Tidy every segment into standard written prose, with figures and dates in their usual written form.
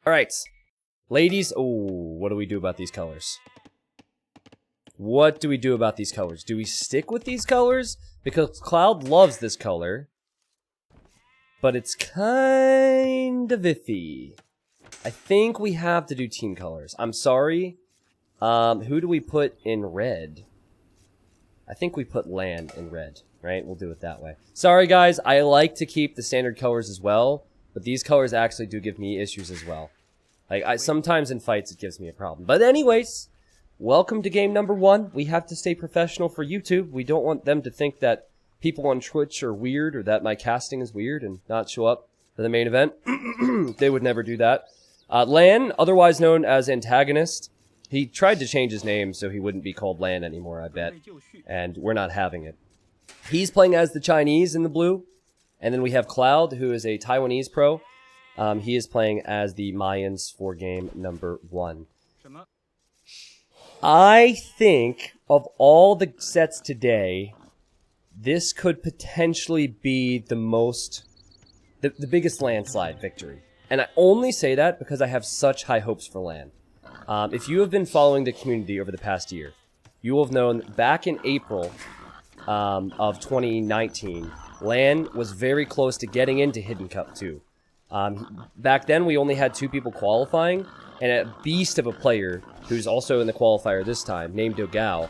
Alright. Ladies, oh, what do we do about these colors? What do we do about these colors? Do we stick with these colors? Because Cloud loves this color. But it's kind of iffy. I think we have to do team colors. I'm sorry. Who do we put in red? I think we put land in red, right? We'll do it that way. Sorry, guys. I like to keep the standard colors as well. But these colors actually do give me issues as well. Like, sometimes in fights it gives me a problem. But anyways, welcome to game number 1. We have to stay professional for YouTube. We don't want them to think that people on Twitch are weird or that my casting is weird and not show up for the main event. They would never do that. Lan, otherwise known as Antagonist, he tried to change his name so he wouldn't be called Lan anymore, I bet. And we're not having it. He's playing as the Chinese in the blue. And then we have Cloud, who is a Taiwanese pro. He is playing as the Mayans for game number 1. I think of all the sets today, this could potentially be the biggest landslide victory. And I only say that because I have such high hopes for Lan. If you have been following the community over the past year, you will have known back in April of 2019, Lan was very close to getting into Hidden Cup 2. Back then, we only had 2 people qualifying, and a beast of a player, who's also in the qualifier this time, named Dogao.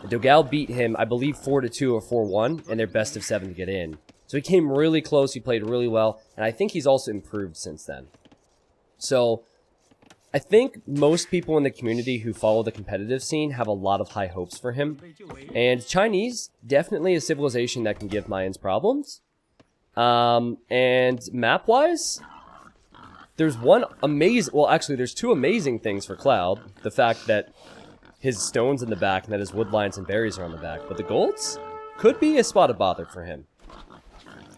Dogao beat him, I believe, 4-2 or 4-1, in their best of 7 to get in. So he came really close, he played really well, and I think he's also improved since then. So, I think most people in the community who follow the competitive scene have a lot of high hopes for him. And Chinese, definitely a civilization that can give Mayans problems. And map-wise, there's there's 2 amazing things for Cloud. The fact that his stone's in the back and that his wood lines and berries are on the back. But the golds could be a spot of bother for him.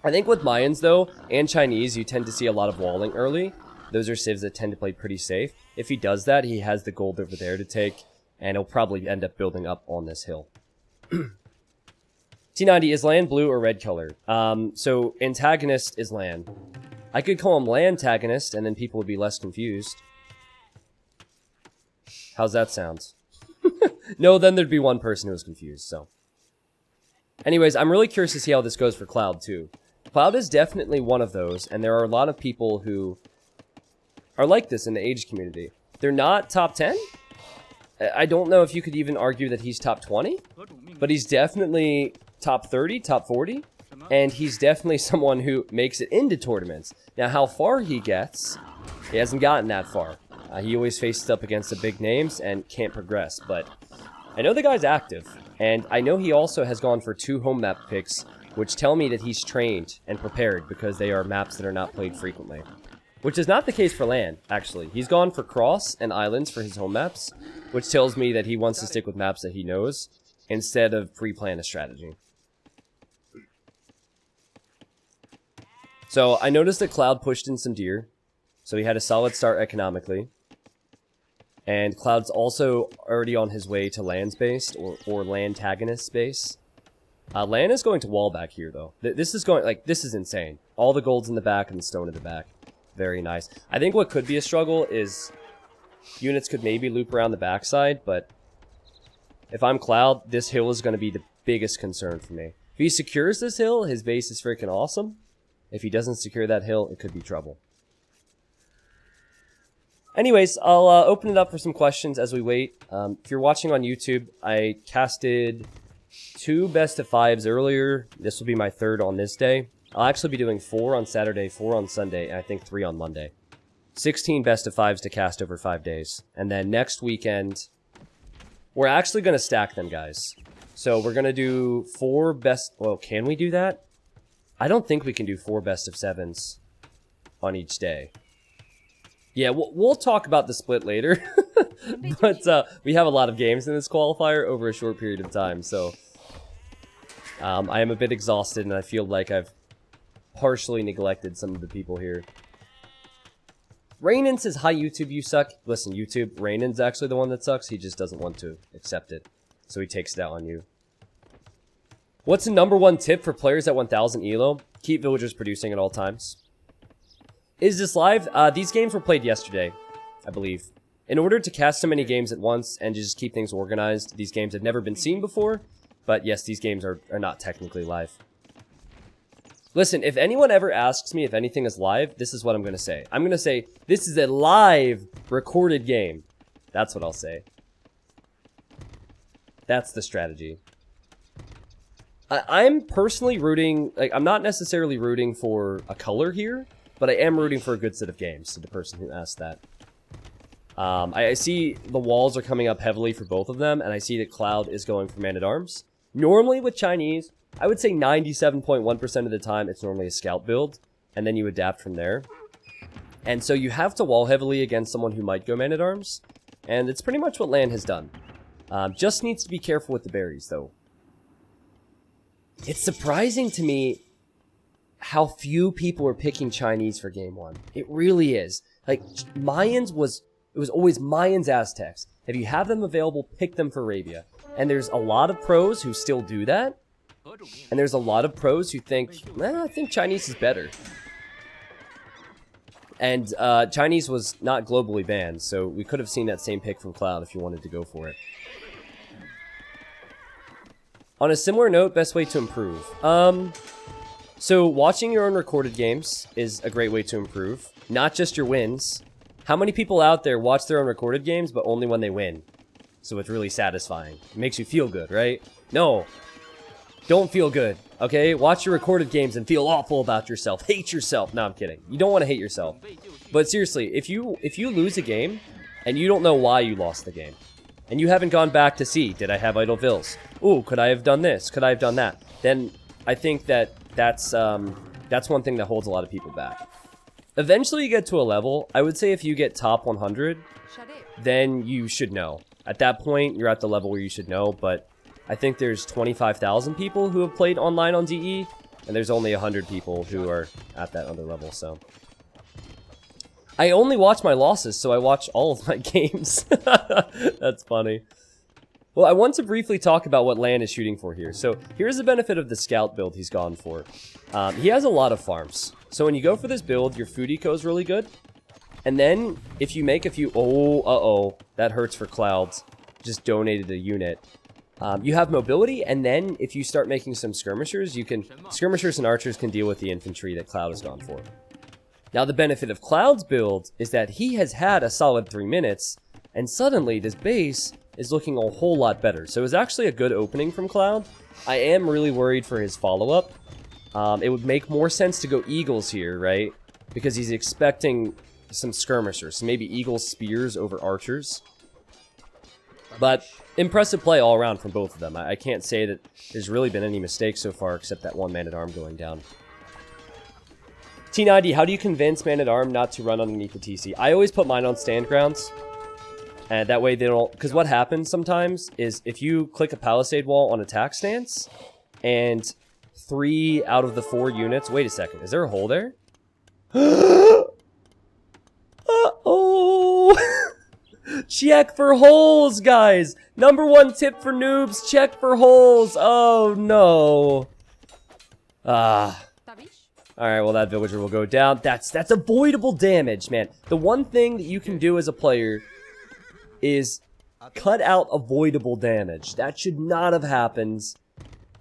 I think with Mayans, though, and Chinese, you tend to see a lot of walling early. Those are civs that tend to play pretty safe. If he does that, he has the gold over there to take, and he'll probably end up building up on this hill. T90, is land blue or red color? So Antagonist is land. I could call him Lantagonist, and then people would be less confused. How's that sound? No, then there'd be one person who was confused, so. Anyways, I'm really curious to see how this goes for Cloud, too. Cloud is definitely one of those, and there are a lot of people who are like this in the Age community. They're not top 10? I don't know if you could even argue that he's top 20, but he's definitely top 30, top 40, and he's definitely someone who makes it into tournaments. Now, how far he gets, he hasn't gotten that far. He always faces up against the big names and can't progress, but I know the guy's active, and I know he also has gone for 2 home map picks, which tell me that he's trained and prepared because they are maps that are not played frequently. Which is not the case for Lan, actually. He's gone for Cross and Islands for his home maps, which tells me that he wants to stick with maps that he knows, instead of pre-plan a strategy. So, I noticed that Cloud pushed in some deer, so he had a solid start economically. And Cloud's also already on his way to Lan's base, or Lantagonist's base. Lan is going to wall back here, though. This is insane. All the gold's in the back and the stone in the back. Very nice. I think what could be a struggle is units could maybe loop around the backside, but if I'm Cloud, this hill is going to be the biggest concern for me. If he secures this hill, his base is freaking awesome. If he doesn't secure that hill, it could be trouble. Anyways, I'll open it up for some questions as we wait. If you're watching on YouTube, I casted 2 best of 5s earlier. This will be my 3rd on this day. I'll actually be doing 4 on Saturday, 4 on Sunday, and I think 3 on Monday. 16 best of 5s to cast over 5 days. And then next weekend, we're actually going to stack them, guys. So we're going to do 4 best... Well, can we do that? I don't think we can do 4 best of 7s on each day. Yeah, we'll talk about the split later. But we have a lot of games in this qualifier over a short period of time, so... I am a bit exhausted, and I feel like I've partially neglected some of the people here. Rainan says, hi YouTube, you suck. Listen, YouTube, Rainan's actually the one that sucks. He just doesn't want to accept it. So he takes it out on you. What's the #1 tip for players at 1000 elo? Keep villagers producing at all times. Is this live? These games were played yesterday. I believe. In order to cast so many games at once and just keep things organized, these games have never been seen before. But yes, these games are not technically live. Listen, if anyone ever asks me if anything is live, this is what I'm going to say. I'm going to say, this is a live recorded game. That's what I'll say. That's the strategy. I'm personally rooting, like, I'm not necessarily rooting for a color here, but I am rooting for a good set of games, to the person who asked that. I see the walls are coming up heavily for both of them, and I see that Cloud is going for Man-at-Arms. Normally with Chinese, I would say 97.1% of the time it's normally a scout build, and then you adapt from there. And so you have to wall heavily against someone who might go Man-at-Arms, and it's pretty much what Lan has done. Just needs to be careful with the berries, though. It's surprising to me how few people are picking Chinese for game 1. It really is. Like, Mayans it was always Mayans, Aztecs. If you have them available, pick them for Arabia. And there's a lot of pros who still do that. And there's a lot of pros who think, I think Chinese is better. And Chinese was not globally banned, so we could have seen that same pick from Cloud if you wanted to go for it. On a similar note, best way to improve. So watching your own recorded games is a great way to improve. Not just your wins. How many people out there watch their own recorded games, but only when they win? So it's really satisfying. It makes you feel good, right? No. Don't feel good, okay? Watch your recorded games and feel awful about yourself. Hate yourself. No, I'm kidding. You don't want to hate yourself. But seriously, if you lose a game and you don't know why you lost the game, and you haven't gone back to see, did I have idle vills? Ooh, could I have done this? Could I have done that? Then I think that's one thing that holds a lot of people back. Eventually you get to a level, I would say if you get top 100, then you should know. At that point, you're at the level where you should know, but I think there's 25,000 people who have played online on DE, and there's only 100 people who are at that other level, so. I only watch my losses, so I watch all of my games. That's funny. Well, I want to briefly talk about what Lan is shooting for here. So here's the benefit of the scout build he's gone for. He has a lot of farms. So when you go for this build, your food eco is really good. And then if you make a few... that hurts for Clouds. Just donated a unit. You have mobility, and then if you start making some skirmishers, skirmishers and archers can deal with the infantry that Cloud has gone for. Now the benefit of Cloud's build is that he has had a solid 3 minutes, and suddenly this base is looking a whole lot better. So it was actually a good opening from Cloud. I am really worried for his follow-up. It would make more sense to go Eagles here, right? Because he's expecting some skirmishers, so maybe Eagles spears over archers. But impressive play all around from both of them. I can't say that there's really been any mistakes so far except that one man-at-arm going down. T90, how do you convince man-at-arm not to run underneath the TC? I always put mine on stand grounds. And that way they don't... Because what happens sometimes is if you click a palisade wall on attack stance, and 3 out of the 4 units... Wait a second, is there a hole there? Uh-oh! Check for holes, guys! Number 1 tip for noobs, check for holes! Oh, no. Alright, well, that villager will go down. That's avoidable damage, man. The one thing that you can do as a player is cut out avoidable damage. That should not have happened.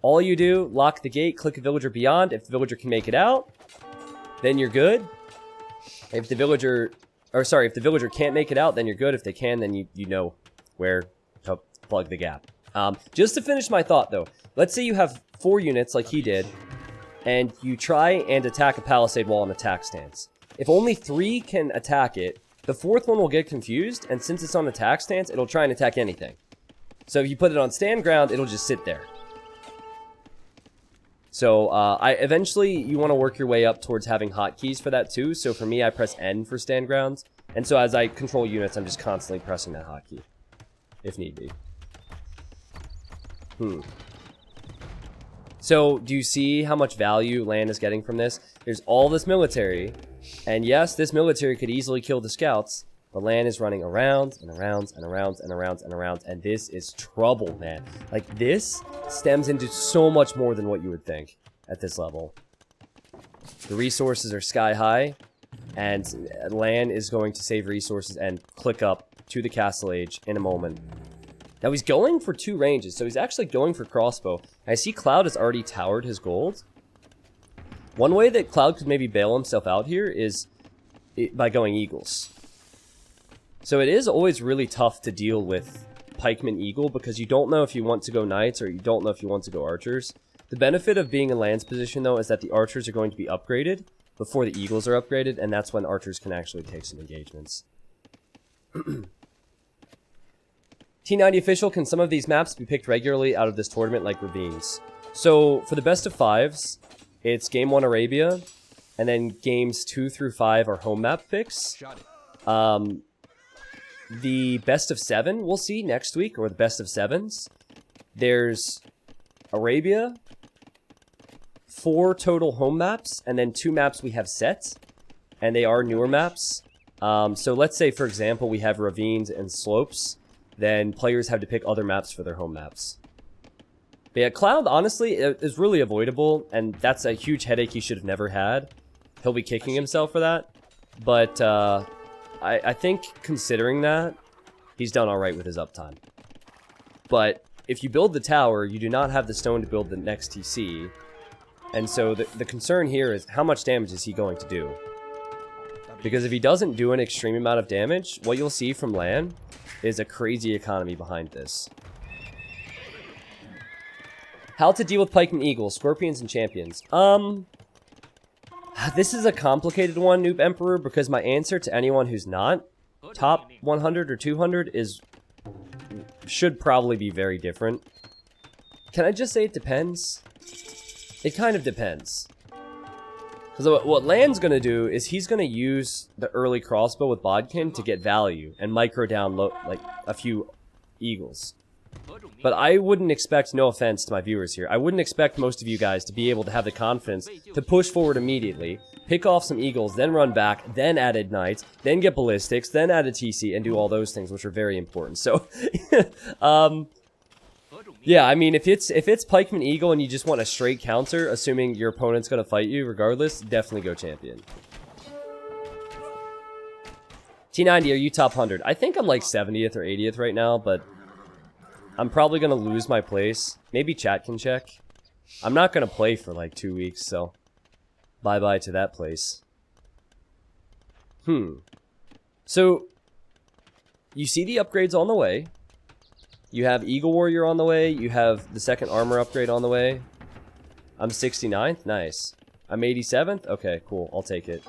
All you do, lock the gate, click a villager beyond. If the villager can make it out, then you're good. If the villager... if the villager can't make it out, then you're good. If they can, then you know where to plug the gap. Just to finish my thought, though. Let's say you have 4 units, like he did, and you try and attack a palisade wall on attack stance. If only 3 can attack it, the 4th one will get confused, and since it's on attack stance, it'll try and attack anything. So if you put it on stand ground, it'll just sit there. So eventually you want to work your way up towards having hotkeys for that too. So for me, I press N for stand grounds. And so as I control units, I'm just constantly pressing that hotkey, if need be. So do you see how much value Lan is getting from this? There's all this military. And yes, this military could easily kill the scouts, but Lan is running around and around and around and around and around, and this is trouble, man. Like, this stems into so much more than what you would think at this level. The resources are sky high, And Lan is going to save resources and click up to the Castle Age in a moment. Now he's going for 2 ranges, so he's actually going for crossbow. I see Cloud has already towered his gold. One way that Cloud could maybe bail himself out here is by going Eagles. So it is always really tough to deal with Pikeman Eagle because you don't know if you want to go Knights or you don't know if you want to go Archers. The benefit of being in Lan's position, though, is that the Archers are going to be upgraded before the Eagles are upgraded, and that's when Archers can actually take some engagements. T90 official, can some of these maps be picked regularly out of this tournament like Ravines? So, for the best of 5s, it's Game 1 Arabia, and then Games 2 through 5 are home map picks. The best of 7 we'll see next week, or the best of 7s. There's Arabia, 4 total home maps, and then 2 maps we have set, and they are newer maps. So let's say, for example, we have Ravines and Slopes, then players have to pick other maps for their home maps. But yeah, Cloud, honestly, is really avoidable, and that's a huge headache he should have never had. He'll be kicking himself for that. But I think, considering that, he's done alright with his uptime. But if you build the tower, you do not have the stone to build the next TC. And so the concern here is how much damage is he going to do? Because if he doesn't do an extreme amount of damage, what you'll see from Lan is a crazy economy behind this. How to deal with Pikeman Eagles, Scorpions, and Champions. This is a complicated one, Noob Emperor, because my answer to anyone who's not top 100 or 200 should probably be very different. Can I just say it depends? It kind of depends. Because what Lan's going to do is he's going to use the early crossbow with Bodkin to get value and micro down like a few Eagles. But I wouldn't expect, no offense to my viewers here, I wouldn't expect most of you guys to be able to have the confidence to push forward immediately, pick off some Eagles, then run back, then add Knights, then get Ballistics, then add a TC, and do all those things, which are very important. So, yeah, I mean, if it's Pikeman Eagle and you just want a straight counter, assuming your opponent's going to fight you regardless, definitely go Champion. T90, are you top 100? I think I'm like 70th or 80th right now, but I'm probably going to lose my place. Maybe chat can check. I'm not going to play for like 2 weeks, so bye-bye to that place. So, you see the upgrades on the way. You have Eagle Warrior on the way. You have the second armor upgrade on the way. I'm 69th. Nice. I'm 87th. Okay, cool. I'll take it.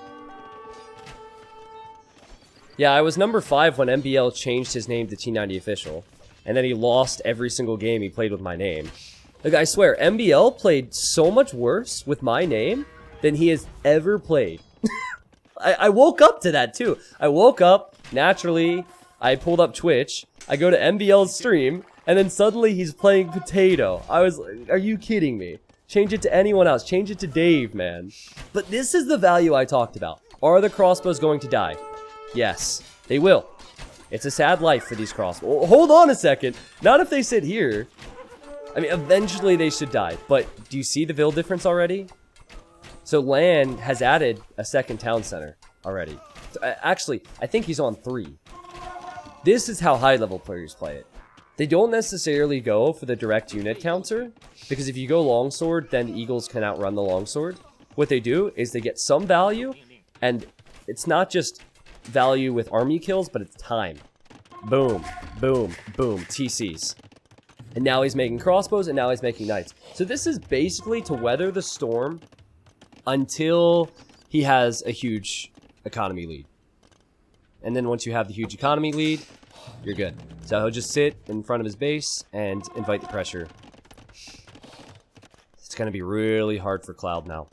Yeah, I was number 5 when MBL changed his name to T90 Official. And then he lost every single game he played with my name. Like, I swear, MBL played so much worse with my name than he has ever played. I woke up to that, too. I woke up, naturally, I pulled up Twitch, I go to MBL's stream, and then suddenly he's playing Potato. I was like, are you kidding me? Change it to anyone else. Change it to Dave, man. But this is the value I talked about. Are the crossbows going to die? Yes, they will. It's a sad life for these crossbows. Hold on a second. Not if they sit here. I mean, eventually they should die. But do you see the build difference already? So Lan has added a second town center already. So, actually, I think he's on 3. This is how high-level players play it. They don't necessarily go for the direct unit counter, because if you go longsword, then the Eagles can outrun the longsword. What they do is they get some value, and it's not just value with army kills, but it's time. Boom, boom, boom, TCs. And now he's making crossbows, and now he's making knights. So this is basically to weather the storm until he has a huge economy lead. And then once you have the huge economy lead, you're good. So he'll just sit in front of his base and invite the pressure. It's going to be really hard for Cloud now.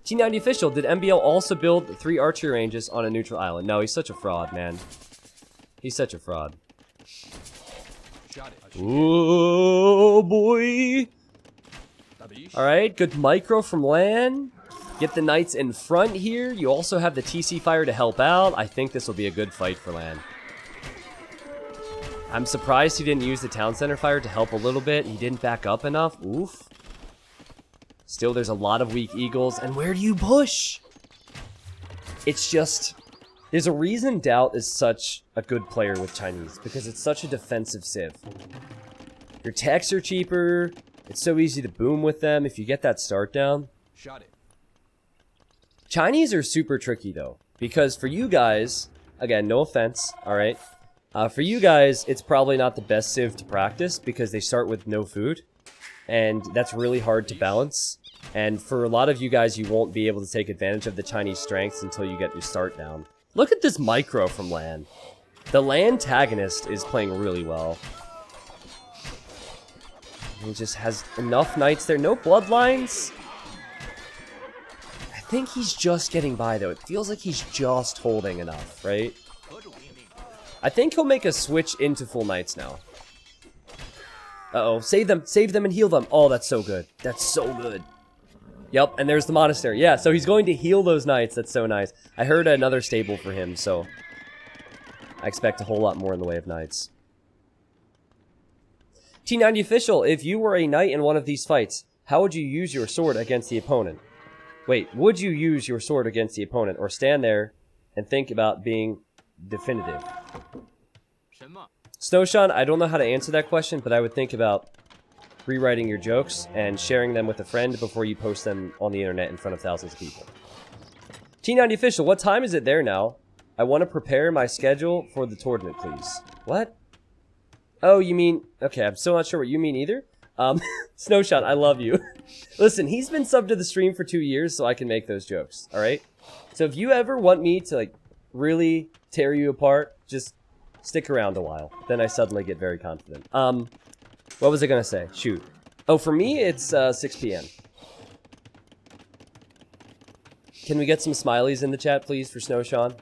T90 official, did MBL also build 3 archery ranges on a neutral island? No, he's such a fraud, man. He's such a fraud. Oh boy. Alright, good micro from Lan. Get the knights in front here. You also have the TC fire to help out. I think this will be a good fight for Lan. I'm surprised he didn't use the town center fire to help a little bit. He didn't back up enough. Oof. Still, there's a lot of weak eagles. And where do you push? it's just... There's a reason Doubt is such a good player with Chinese, because it's such a defensive civ. Your techs are cheaper, it's so easy to boom with them if you get that start down. Shot it. Chinese are super tricky though, because for you guys, again, no offense, alright? For you guys, it's probably not the best civ to practice because they start with no food, and that's really hard to balance. And for a lot of you guys, you won't be able to take advantage of the Chinese strengths until you get your start down. Look at this micro from Lan. The Antagonist is playing really well. He just has enough knights there. No bloodlines. I think he's just getting by, though. It feels like he's just holding enough, right? I think he'll make a switch into full knights now. Uh-oh. Save them and heal them. Oh, that's so good. That's so good. Yep, and there's the monastery. Yeah, so he's going to heal those knights. That's so nice. I heard another stable for him, so I expect a whole lot more in the way of knights. T90 official, if you were a knight in one of these fights, how would you use your sword against the opponent? Wait, would you use your sword against the opponent, or stand there and think about being definitive? Snowshawn, I don't know how to answer that question, but I would think about rewriting your jokes and sharing them with a friend before you post them on the internet in front of thousands of people. T90 official, what time is it there now? I want to prepare my schedule for the tournament, please. What? Oh, you mean... Okay, I'm still not sure what you mean either. Snowshot, I love you. Listen, he's been subbed to the stream for 2 years, so I can make those jokes, alright? So if you ever want me to, like, really tear you apart, just stick around a while. Then I suddenly get very confident. What was I gonna say? Shoot. Oh, for me, it's 6 p.m. Can we get some smileys in the chat, please, for Snowshawn?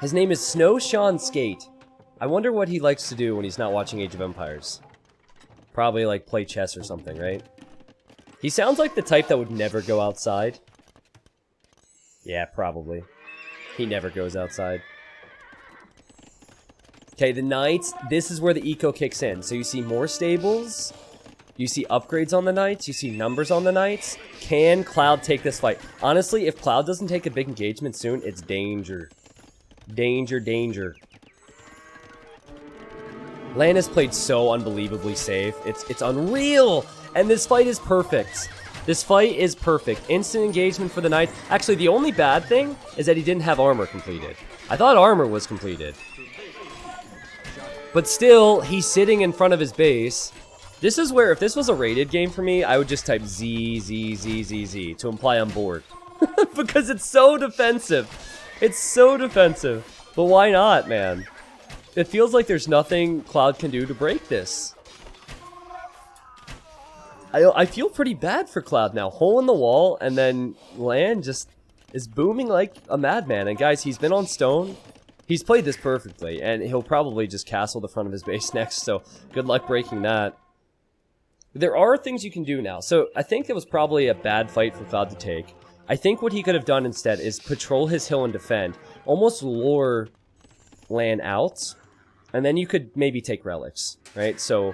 His name is Snowshawn Skate. I wonder what he likes to do when he's not watching Age of Empires. Probably, like, play chess or something, right? He sounds like the type that would never go outside. Yeah, probably. He never goes outside. Okay, the knights, this is where the eco kicks in. So you see more stables, you see upgrades on the knights, you see numbers on the knights. Can Cloud take this fight? Honestly, if Cloud doesn't take a big engagement soon, it's danger. Danger, danger. Lan has played so unbelievably safe. It's unreal! And this fight is perfect. This fight is perfect. Instant engagement for the knight. Actually, the only bad thing is that he didn't have armor completed. I thought armor was completed. But still, he's sitting in front of his base. This is where, if this was a rated game for me, I would just type Z, Z, Z, Z, Z to imply I'm bored. Because it's so defensive. It's so defensive. But why not, man? It feels like there's nothing Cloud can do to break this. I feel pretty bad for Cloud now. Hole in the wall, and then Lan just is booming like a madman. And guys, he's been on stone. He's played this perfectly, and he'll probably just castle the front of his base next, so good luck breaking that. There are things you can do now. So I think it was probably a bad fight for Cloud to take. I think what he could have done instead is patrol his hill and defend. Almost lure Lan out, and then you could maybe take relics, right? So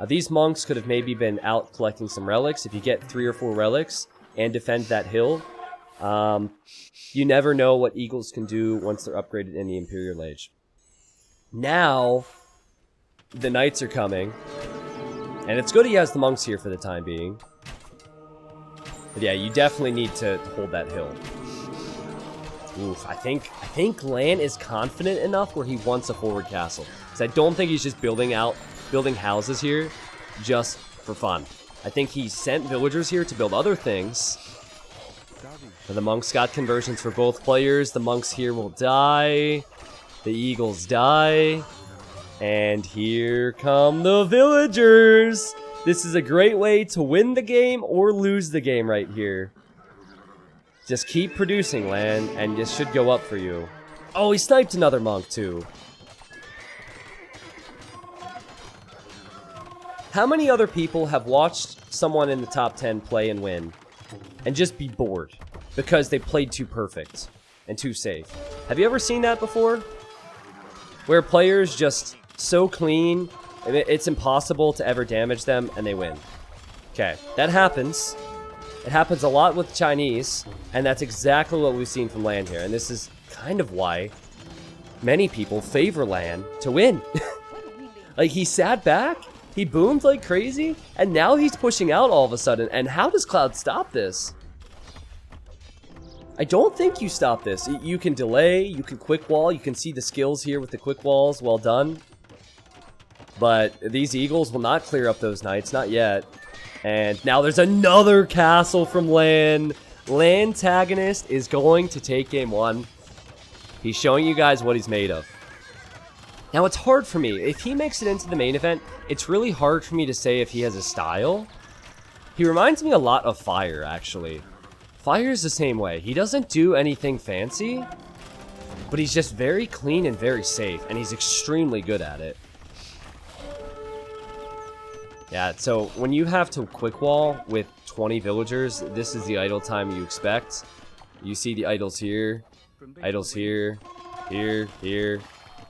these monks could have maybe been out collecting some relics. If you get 3 or 4 relics and defend that hill, you never know what Eagles can do once they're upgraded in the Imperial Age. Now, the Knights are coming. And it's good he has the Monks here for the time being. But yeah, you definitely need to hold that hill. Oof, I think Lan is confident enough where he wants a forward castle. Because I don't think he's just building houses here just for fun. I think he sent villagers here to build other things. The Monks got conversions for both players. The Monks here will die. The Eagles die. And here come the villagers. This is a great way to win the game or lose the game right here. Just keep producing, Lan, and this should go up for you. Oh, he sniped another monk, too. How many other people have watched someone in the top 10 play and win and just be bored because they played too perfect and too safe? Have you ever seen that before? Where players just so clean, it's impossible to ever damage them and they win. Okay, that happens. It happens a lot with Chinese, and that's exactly what we've seen from LAN here. And this is kind of why many people favor LAN to win. Like, he sat back, he boomed like crazy, and now he's pushing out all of a sudden. And how does Cloud stop this? I don't think you stop this. You can delay, you can quick wall, you can see the skills here with the quick walls, well done. But these Eagles will not clear up those Knights, not yet. And now there's another castle from LAN. Antagonist is going to take game 1. He's showing you guys what he's made of. Now it's hard for me. If he makes it into the main event, it's really hard for me to say if he has a style. He reminds me a lot of Fire, actually. Fire's the same way. He doesn't do anything fancy, but he's just very clean and very safe, and he's extremely good at it. Yeah, so when you have to quick wall with 20 villagers, this is the idle time you expect. You see the idols here, here, here,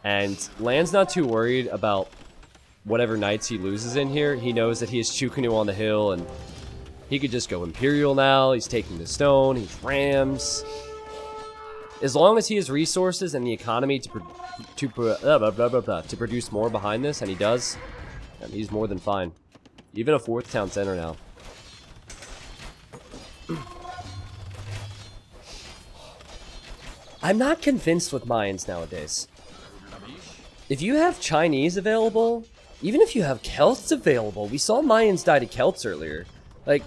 and LAN's not too worried about whatever knights he loses in here. He knows that he has Chukanu on the hill, and he could just go Imperial now. He's taking the stone, he's Rams. As long as he has resources and the economy to produce more behind this, and he does, and he's more than fine. Even a 4th town center now. I'm not convinced with Mayans nowadays. If you have Chinese available, even if you have Celts available, we saw Mayans die to Celts earlier. Like,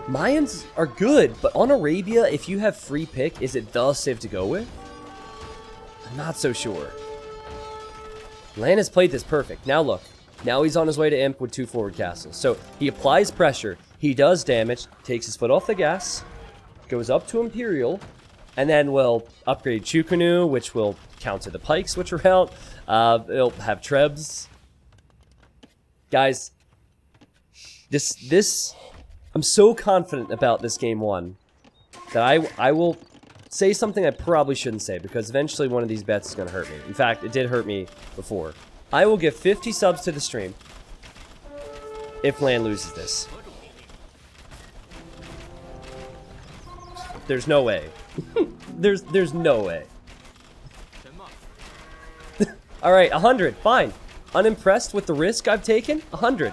Mayans are good, but on Arabia, if you have free pick, is it the civ to go with? I'm not so sure. LAN has played this perfect. Now look. Now he's on his way to imp with 2 forward castles. So he applies pressure, he does damage, takes his foot off the gas, goes up to Imperial, and then will upgrade Chukanu, which will counter the pikes, which are out. It'll have Trebs. Guys, I'm so confident about this game 1 that I will say something I probably shouldn't say, because eventually one of these bets is going to hurt me. In fact, it did hurt me before. I will give 50 subs to the stream if LAN loses this. There's no way. there's no way. Alright, 100, fine. Unimpressed with the risk I've taken? 100.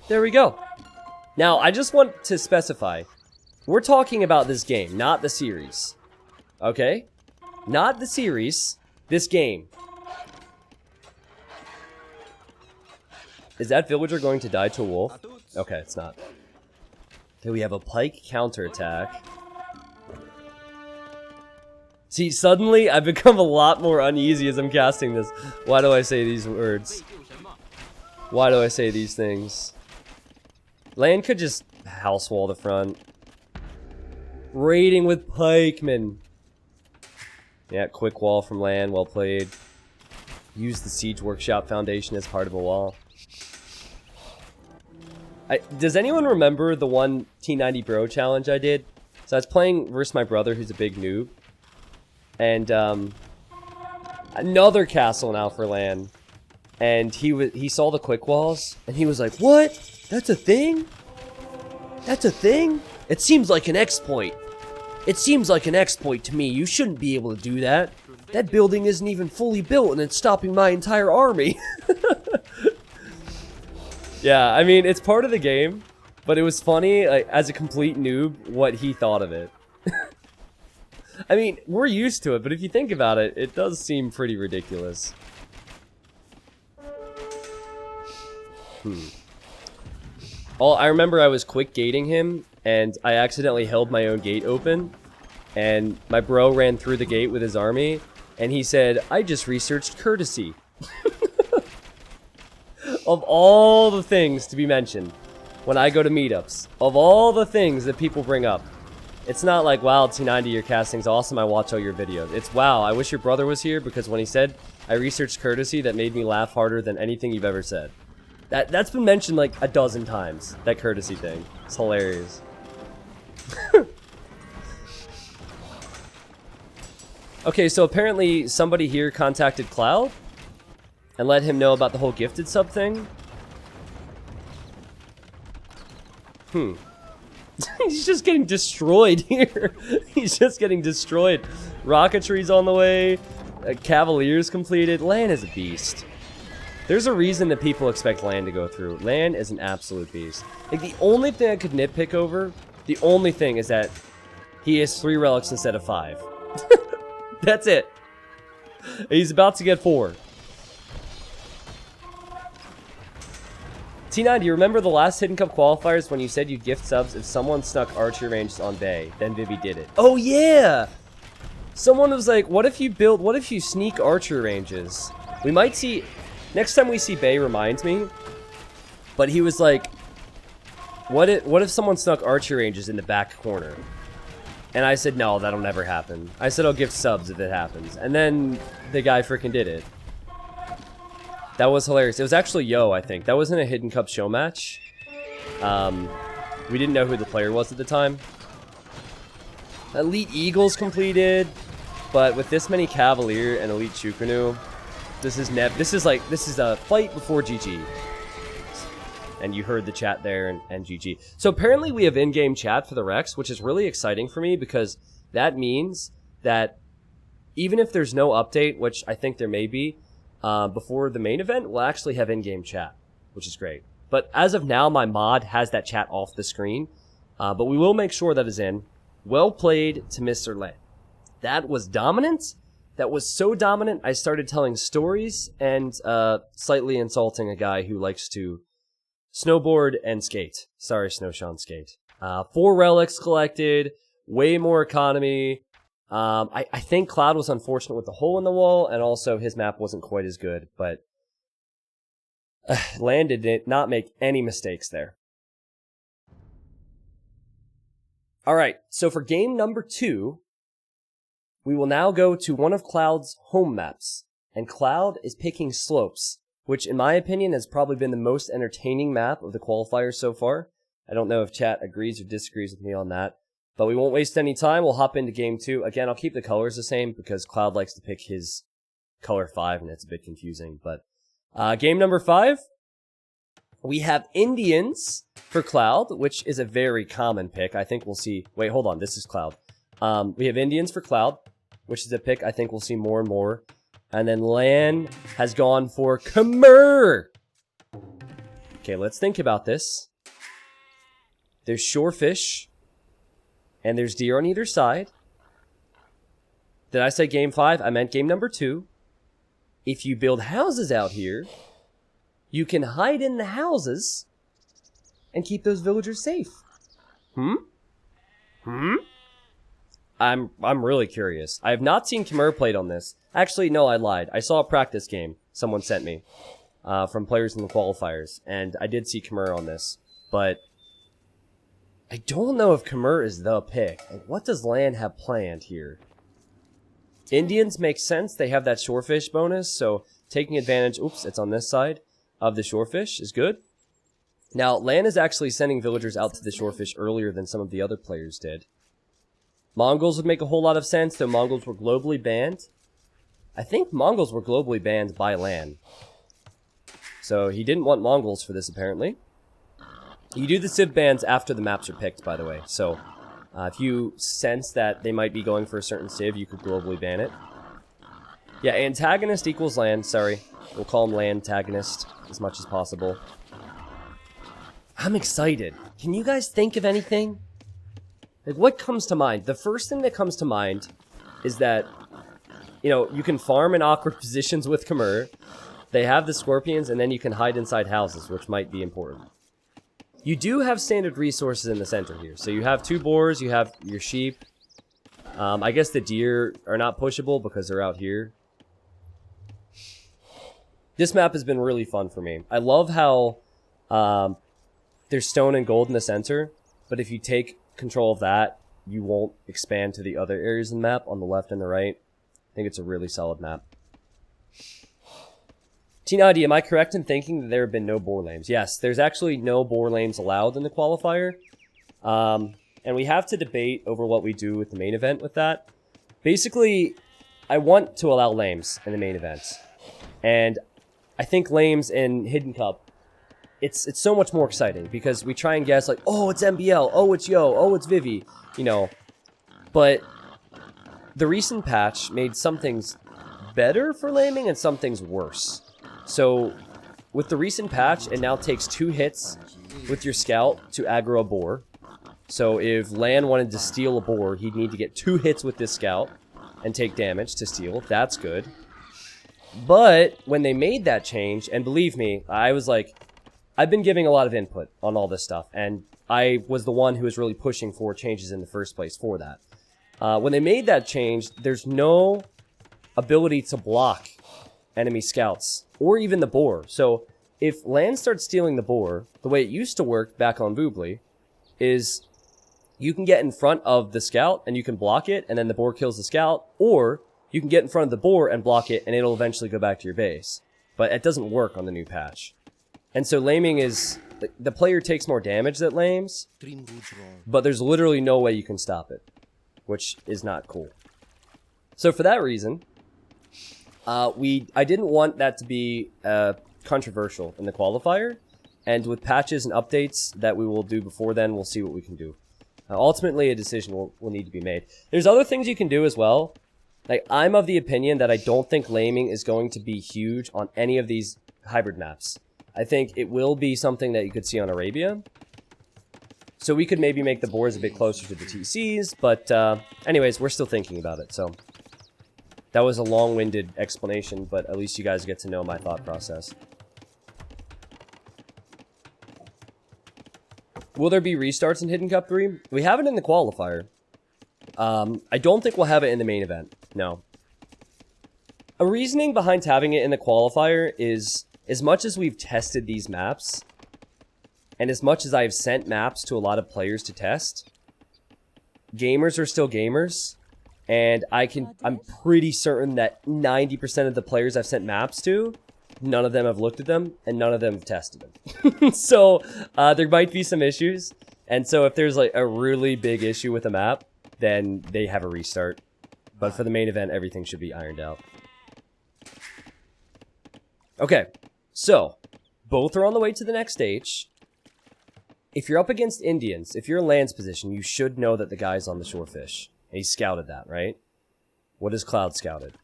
There we go. Now, I just want to specify, we're talking about this game, not the series. Okay? Not the series, this game. Is that villager going to die to a wolf? Okay, it's not. Okay, we have a pike counterattack. See, suddenly I've become a lot more uneasy as I'm casting this. Why do I say these words? Why do I say these things? LAN could just house wall the front. Raiding with pikemen. Yeah, quick wall from LAN, well played. Use the Siege Workshop Foundation as part of a wall. Does anyone remember the one T90 Bro challenge I did? So I was playing versus my brother, who's a big noob. And, another castle now for LAN. And he saw the quick walls, and he was like, "What? That's a thing? That's a thing? It seems like an exploit. It seems like an exploit to me. You shouldn't be able to do that. That building isn't even fully built, and it's stopping my entire army." Yeah, I mean, it's part of the game, but it was funny, like, as a complete noob, what he thought of it. I mean, we're used to it, but if you think about it, it does seem pretty ridiculous. Oh, I remember I was quick gating him, and I accidentally held my own gate open, and my bro ran through the gate with his army, and he said, "I just researched courtesy." Of all the things to be mentioned when I go to meetups, of all the things that people bring up, it's not like, "Wow, T90, your casting's awesome, I watch all your videos." It's, "Wow, I wish your brother was here, because when he said, I researched courtesy, that made me laugh harder than anything you've ever said." That's been mentioned like a dozen times, that courtesy thing. It's hilarious. Okay, so apparently somebody here contacted Cloud and let him know about the whole gifted sub thing. He's just getting destroyed here. He's just getting destroyed. Rocketry's on the way. Cavaliers completed. Lan is a beast. There's a reason that people expect Lan to go through. Lan is an absolute beast. Like, the only thing I could nitpick over, the only thing is that he has 3 relics instead of 5. That's it. He's about to get 4. T9, do you remember the last Hidden Cup qualifiers when you said you'd gift subs if someone snuck archery ranges on Bay? Then Vivi did it. Oh yeah! Someone was like, what if you sneak archery ranges? We might see, next time we see Bay reminds me, but he was like, what if someone snuck archery ranges in the back corner? And I said, no, that'll never happen. I said I'll gift subs if it happens. And then the guy freaking did it. That was hilarious. It was actually Yo, I think. That wasn't a Hidden Cup show match. We didn't know who the player was at the time. Elite Eagles completed, but with this many Cavalier and Elite Chukunu, this is a fight before GG. And you heard the chat there and GG. So apparently we have in-game chat for the Rex, which is really exciting for me because that means that even if there's no update, which I think there may be, before the main event, we'll actually have in-game chat, which is great. But as of now, my mod has that chat off the screen, but we will make sure that is in. Well played to Mr. Lan. That was dominant. That was so dominant, I started telling stories and slightly insulting a guy who likes to snowboard and skate. Sorry, Snowshawn skate. 4 relics collected, way more economy. I think Cloud was unfortunate with the hole in the wall, and also his map wasn't quite as good, but Lan did not make any mistakes there. Alright, so for game number 2, we will now go to one of Cloud's home maps, and Cloud is picking Slopes, which in my opinion has probably been the most entertaining map of the qualifiers so far. I don't know if chat agrees or disagrees with me on that. But we won't waste any time. We'll hop into game 2. Again, I'll keep the colors the same because Cloud likes to pick his color 5 and it's a bit confusing. But game number 5, we have Indians for Cloud, which is a very common pick. I think we'll see. Wait, hold on. This is Cloud. We have Indians for Cloud, which is a pick I think we'll see more and more. And then Lan has gone for Khmer. Okay, let's think about this. There's Shorefish. And there's deer on either side. Did I say game 5? I meant game number 2. If you build houses out here, you can hide in the houses and keep those villagers safe. I'm really curious. I have not seen Khmer played on this. Actually, no, I lied. I saw a practice game someone sent me from players in the qualifiers, and I did see Khmer on this, but I don't know if Khmer is the pick. Like, what does Lan have planned here? Indians make sense. They have that shorefish bonus, so taking advantage, oops, it's on this side, of the shorefish is good. Now, Lan is actually sending villagers out to the shorefish earlier than some of the other players did. Mongols would make a whole lot of sense, though Mongols were globally banned. I think Mongols were globally banned by Lan. So he didn't want Mongols for this, apparently. You do the civ bans after the maps are picked, by the way. So, if you sense that they might be going for a certain civ, you could globally ban it. Yeah, Antagonist equals Lan, sorry. We'll call him Lantagonist as much as possible. I'm excited. Can you guys think of anything? Like, what comes to mind? The first thing that comes to mind is that, you know, you can farm in awkward positions with Khmer. They have the scorpions, and then you can hide inside houses, which might be important. You do have standard resources in the center here. So you have 2 boars, you have your sheep. I guess the deer are not pushable because they're out here. This map has been really fun for me. I love how there's stone and gold in the center, but if you take control of that, you won't expand to the other areas in the map on the left and the right. I think it's a really solid map. T90, am I correct in thinking that there have been no boar lanes? Yes, there's actually no boar lanes allowed in the qualifier. And we have to debate over what we do with the main event with that. Basically, I want to allow lames in the main event. And I think lames in Hidden Cup it's so much more exciting because we try and guess like, oh, it's MBL, oh, it's Yo, oh, it's Vivi, you know. But the recent patch made some things better for laming and some things worse. So with the recent patch, it now takes 2 hits with your scout to aggro a boar. So if Lan wanted to steal a boar, he'd need to get 2 hits with this scout and take damage to steal. That's good. But when they made that change, and believe me, I was like, I've been giving a lot of input on all this stuff, and I was the one who was really pushing for changes in the first place for that. When they made that change, there's no ability to block enemy scouts, or even the boar. So if Lan starts stealing the boar, the way it used to work back on Boobly is you can get in front of the scout and you can block it, and then the boar kills the scout, or you can get in front of the boar and block it, and it'll eventually go back to your base. But it doesn't work on the new patch. And so laming is... the player takes more damage that lames, but there's literally no way you can stop it, which is not cool. So for that reason, I didn't want that to be controversial in the qualifier, and with patches and updates that we will do before then, we'll see what we can do. Ultimately, a decision will need to be made. There's other things you can do as well. Like, I'm of the opinion that I don't think laming is going to be huge on any of these hybrid maps. I think it will be something that you could see on Arabia. So we could maybe make the boards a bit closer to the TCs, but anyways, we're still thinking about it, so... That was a long-winded explanation, but at least you guys get to know my thought process. Will there be restarts in Hidden Cup 3? We have it in the qualifier. I don't think we'll have it in the main event. No. A reasoning behind having it in the qualifier is, as much as we've tested these maps, and as much as I've sent maps to a lot of players to test, gamers are still gamers. And I'm pretty certain that 90% of the players I've sent maps to, none of them have looked at them, and none of them have tested them. So, there might be some issues. And so if there's like a really big issue with a map, then they have a restart. But for the main event, everything should be ironed out. Okay, so, both are on the way to the next stage. If you're up against Indians, if you're in Land's position, you should know that the guy's on the shorefish. And he scouted that, right? What has Cloud scouted?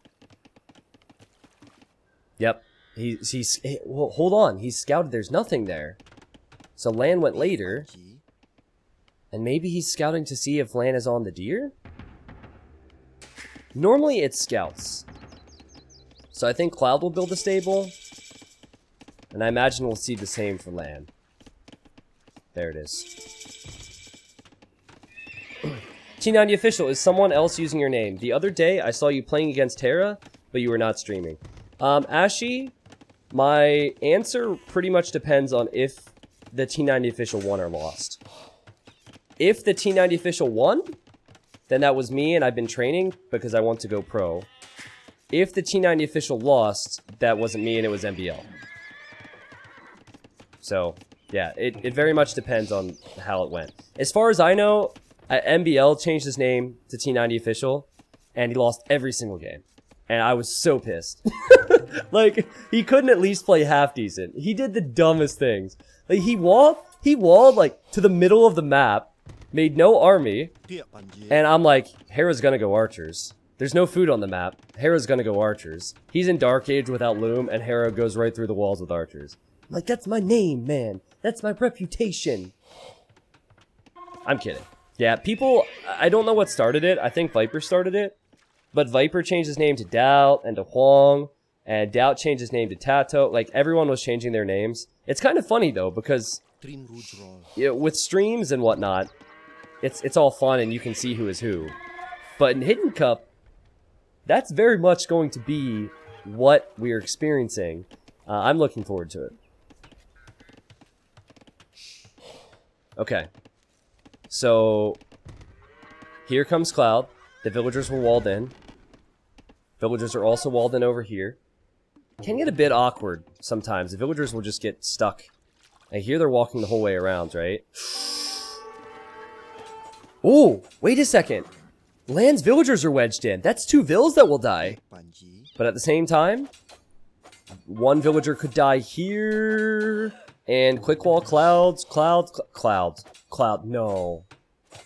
Yep. Well, hold on. He's scouted there's nothing there. So Lan went later. And maybe he's scouting to see if Lan is on the deer? Normally it's scouts. So I think Cloud will build a stable. And I imagine we'll see the same for Lan. There it is. T90 official, is someone else using your name? The other day, I saw you playing against Terra, but you were not streaming. Ashi, my answer pretty much depends on if the T90 official won or lost. If the T90 official won, then that was me and I've been training because I want to go pro. If the T90 official lost, that wasn't me and it was MBL. So, yeah, it very much depends on how it went. As far as I know, MBL changed his name to T90 official, and he lost every single game. And I was so pissed. Like, he couldn't at least play half decent. He did the dumbest things. Like, he walled, like, to the middle of the map, made no army, and I'm like, Hera's gonna go archers. There's no food on the map. Hera's gonna go archers. He's in Dark Age without loom, and Hera goes right through the walls with archers. I'm like, that's my name, man. That's my reputation. I'm kidding. Yeah, people, I don't know what started it. I think Viper started it. But Viper changed his name to Doubt and to Huang. And Doubt changed his name to Tato. Like, everyone was changing their names. It's kind of funny, though, because with streams and whatnot, it's all fun and you can see who is who. But in Hidden Cup, that's very much going to be what we're experiencing. I'm looking forward to it. Okay. So, here comes Cloud. The villagers were walled in. Villagers are also walled in over here. Can get a bit awkward sometimes. The villagers will just get stuck. I hear they're walking the whole way around, right? Oh, wait a second. Land's villagers are wedged in. That's 2 vills that will die. But at the same time, one villager could die here. And quick wall clouds, cloud. No.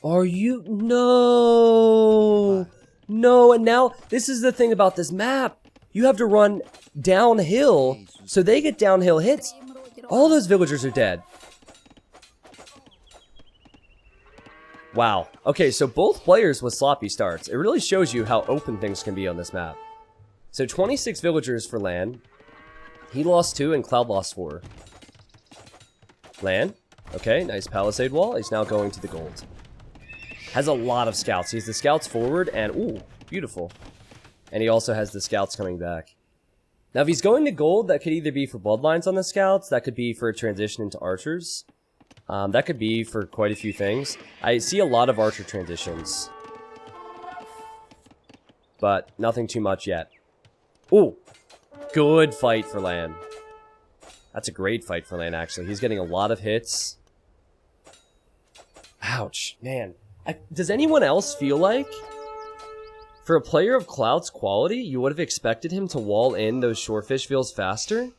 Are you? No. No, and now, this is the thing about this map. You have to run downhill, so they get downhill hits. All those villagers are dead. Wow. Okay, so both players with sloppy starts. It really shows you how open things can be on this map. So 26 villagers for Lan. He lost 2 and Cloud lost 4. Lan. Okay, nice palisade wall. He's now going to the gold. Has a lot of scouts. He has the scouts forward and, ooh, beautiful. And he also has the scouts coming back. Now, if he's going to gold, that could either be for bloodlines on the scouts. That could be for a transition into archers. That could be for quite a few things. I see a lot of archer transitions. But nothing too much yet. Ooh. Good fight for Lan. That's a great fight for Lan, actually. He's getting a lot of hits. Ouch. Man. Does anyone else feel like, for a player of Cloud's quality, you would have expected him to wall in those shorefish vills faster?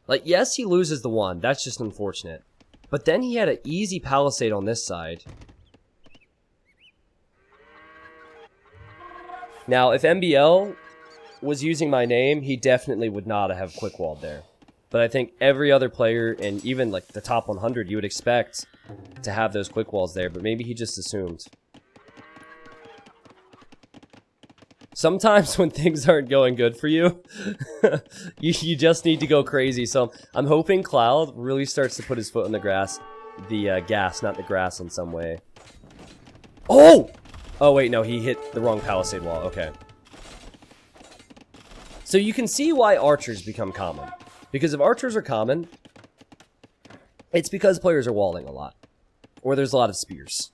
Like, yes, he loses the one. That's just unfortunate. But then he had an easy palisade on this side. Now, if MBL was using my name, he definitely would not have quick walled there. But I think every other player, and even like the top 100, you would expect to have those quick walls there, but maybe he just assumed. Sometimes when things aren't going good for you, you just need to go crazy. So I'm hoping Cloud really starts to put his foot on the gas, not the grass in some way. Oh! Oh wait, no, he hit the wrong palisade wall. Okay. So you can see why archers become common. Because if archers are common, it's because players are walling a lot. Or there's a lot of spears.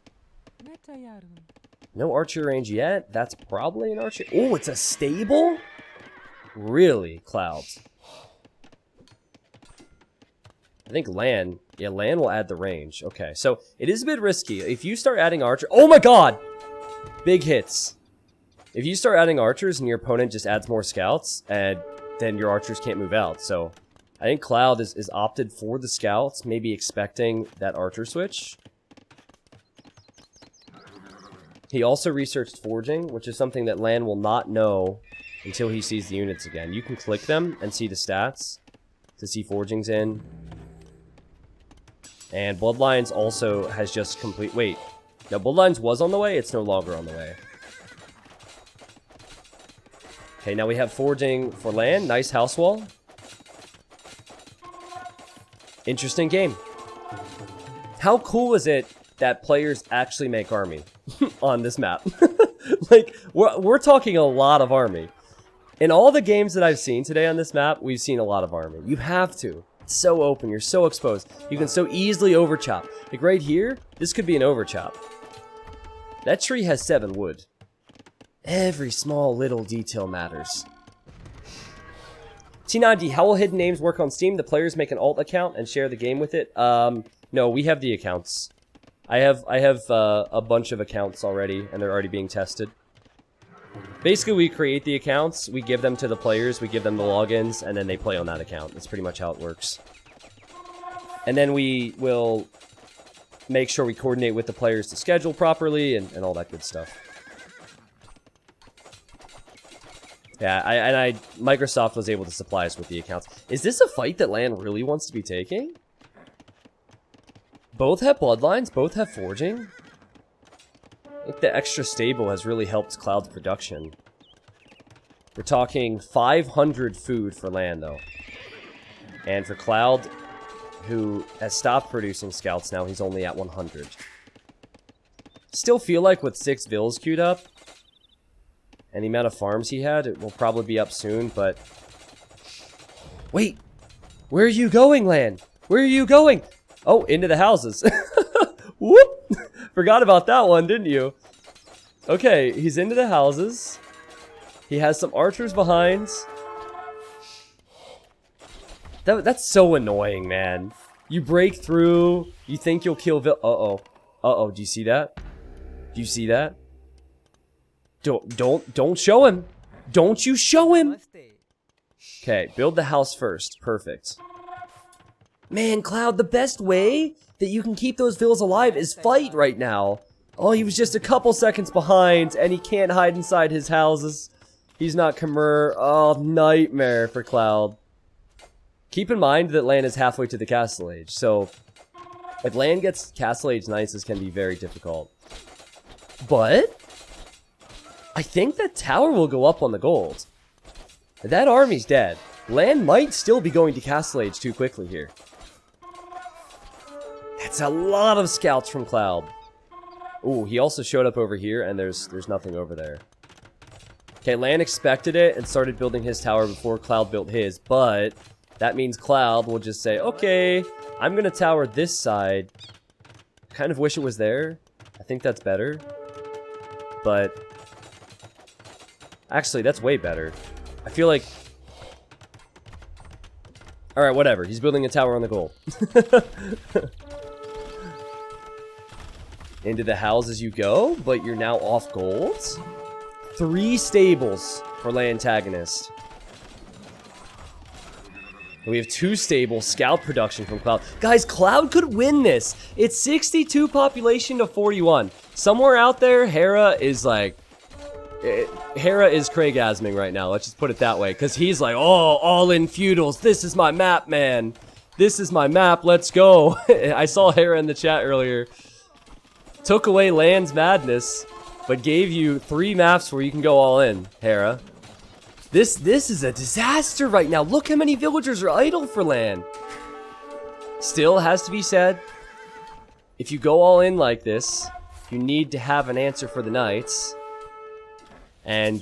No archer range yet. That's probably an archer. Oh, it's a stable? Really, Clouds? I think Lan. Yeah, Lan will add the range. Okay, so it is a bit risky. If you start adding archer... Oh my god! Big hits. If you start adding archers and your opponent just adds more scouts, and then your archers can't move out. So I think Cloud is opted for the scouts, maybe expecting that archer switch. He also researched forging, which is something that Lan will not know until he sees the units again. You can click them and see the stats to see forging's in. And Bloodlines also has just complete... Wait. No, Bloodlines was on the way. It's no longer on the way. Okay, now we have forging for Lan. Nice house wall. Interesting game. How cool is it that players actually make army on this map? Like, we're talking a lot of army. In all the games that I've seen today on this map, we've seen a lot of army. You have to. It's so open. You're so exposed. You can so easily overchop. Like right here, this could be an overchop. That tree has 7 wood. Every small little detail matters. T90, how will hidden names work on Steam? The players make an alt account and share the game with it? No, we have the accounts. I have a bunch of accounts already, and they're already being tested. Basically, we create the accounts, we give them to the players, we give them the logins, and then they play on that account. That's pretty much how it works. And then we will make sure we coordinate with the players to schedule properly, and all that good stuff. Yeah, Microsoft was able to supply us with the accounts. Is this a fight that Lan really wants to be taking? Both have bloodlines, both have forging. I think the extra stable has really helped Cloud's production. We're talking 500 food for Lan, though. And for Cloud, who has stopped producing scouts now, he's only at 100. Still feel like with 6 vills queued up, and the amount of farms he had, it will probably be up soon, but... Wait! Where are you going, Lan? Where are you going? Oh, into the houses. Whoop! Forgot about that one, didn't you? Okay, he's into the houses. He has some archers behind. That's so annoying, man. You break through, you think you'll kill Uh-oh. Uh-oh, do you see that? Do you see that? Don't show him. Don't you show him. Okay, build the house first. Perfect. Man, Cloud, the best way that you can keep those vills alive is fight right now. Oh, he was just a couple seconds behind, and he can't hide inside his houses. He's not Khmer. Oh, nightmare for Cloud. Keep in mind that Lan is halfway to the Castle Age, so if Lan gets Castle Age Knights, this can be very difficult. But I think that tower will go up on the gold. That army's dead. Lan might still be going to Castle Age too quickly here. That's a lot of scouts from Cloud. Ooh, he also showed up over here, and there's nothing over there. Okay, Lan expected it and started building his tower before Cloud built his, but that means Cloud will just say, okay, I'm gonna tower this side. Kind of wish it was there. I think that's better. But actually, that's way better. I feel like... Alright, whatever. He's building a tower on the gold. Into the houses you go, but you're now off gold. 3 stables for the Antagonist. We have 2 stable scout production from Cloud. Guys, Cloud could win this. It's 62 population to 41. Somewhere out there, Hera is like... Hera is Craigasming right now. Let's just put it that way. Because he's like, oh, all in feudals. This is my map, man. This is my map. Let's go. I saw Hera in the chat earlier. Took away Lan's madness, but gave you 3 maps where you can go all in, Hera. This is a disaster right now. Look how many villagers are idle for Lan. Still has to be said, if you go all in like this, you need to have an answer for the knights. And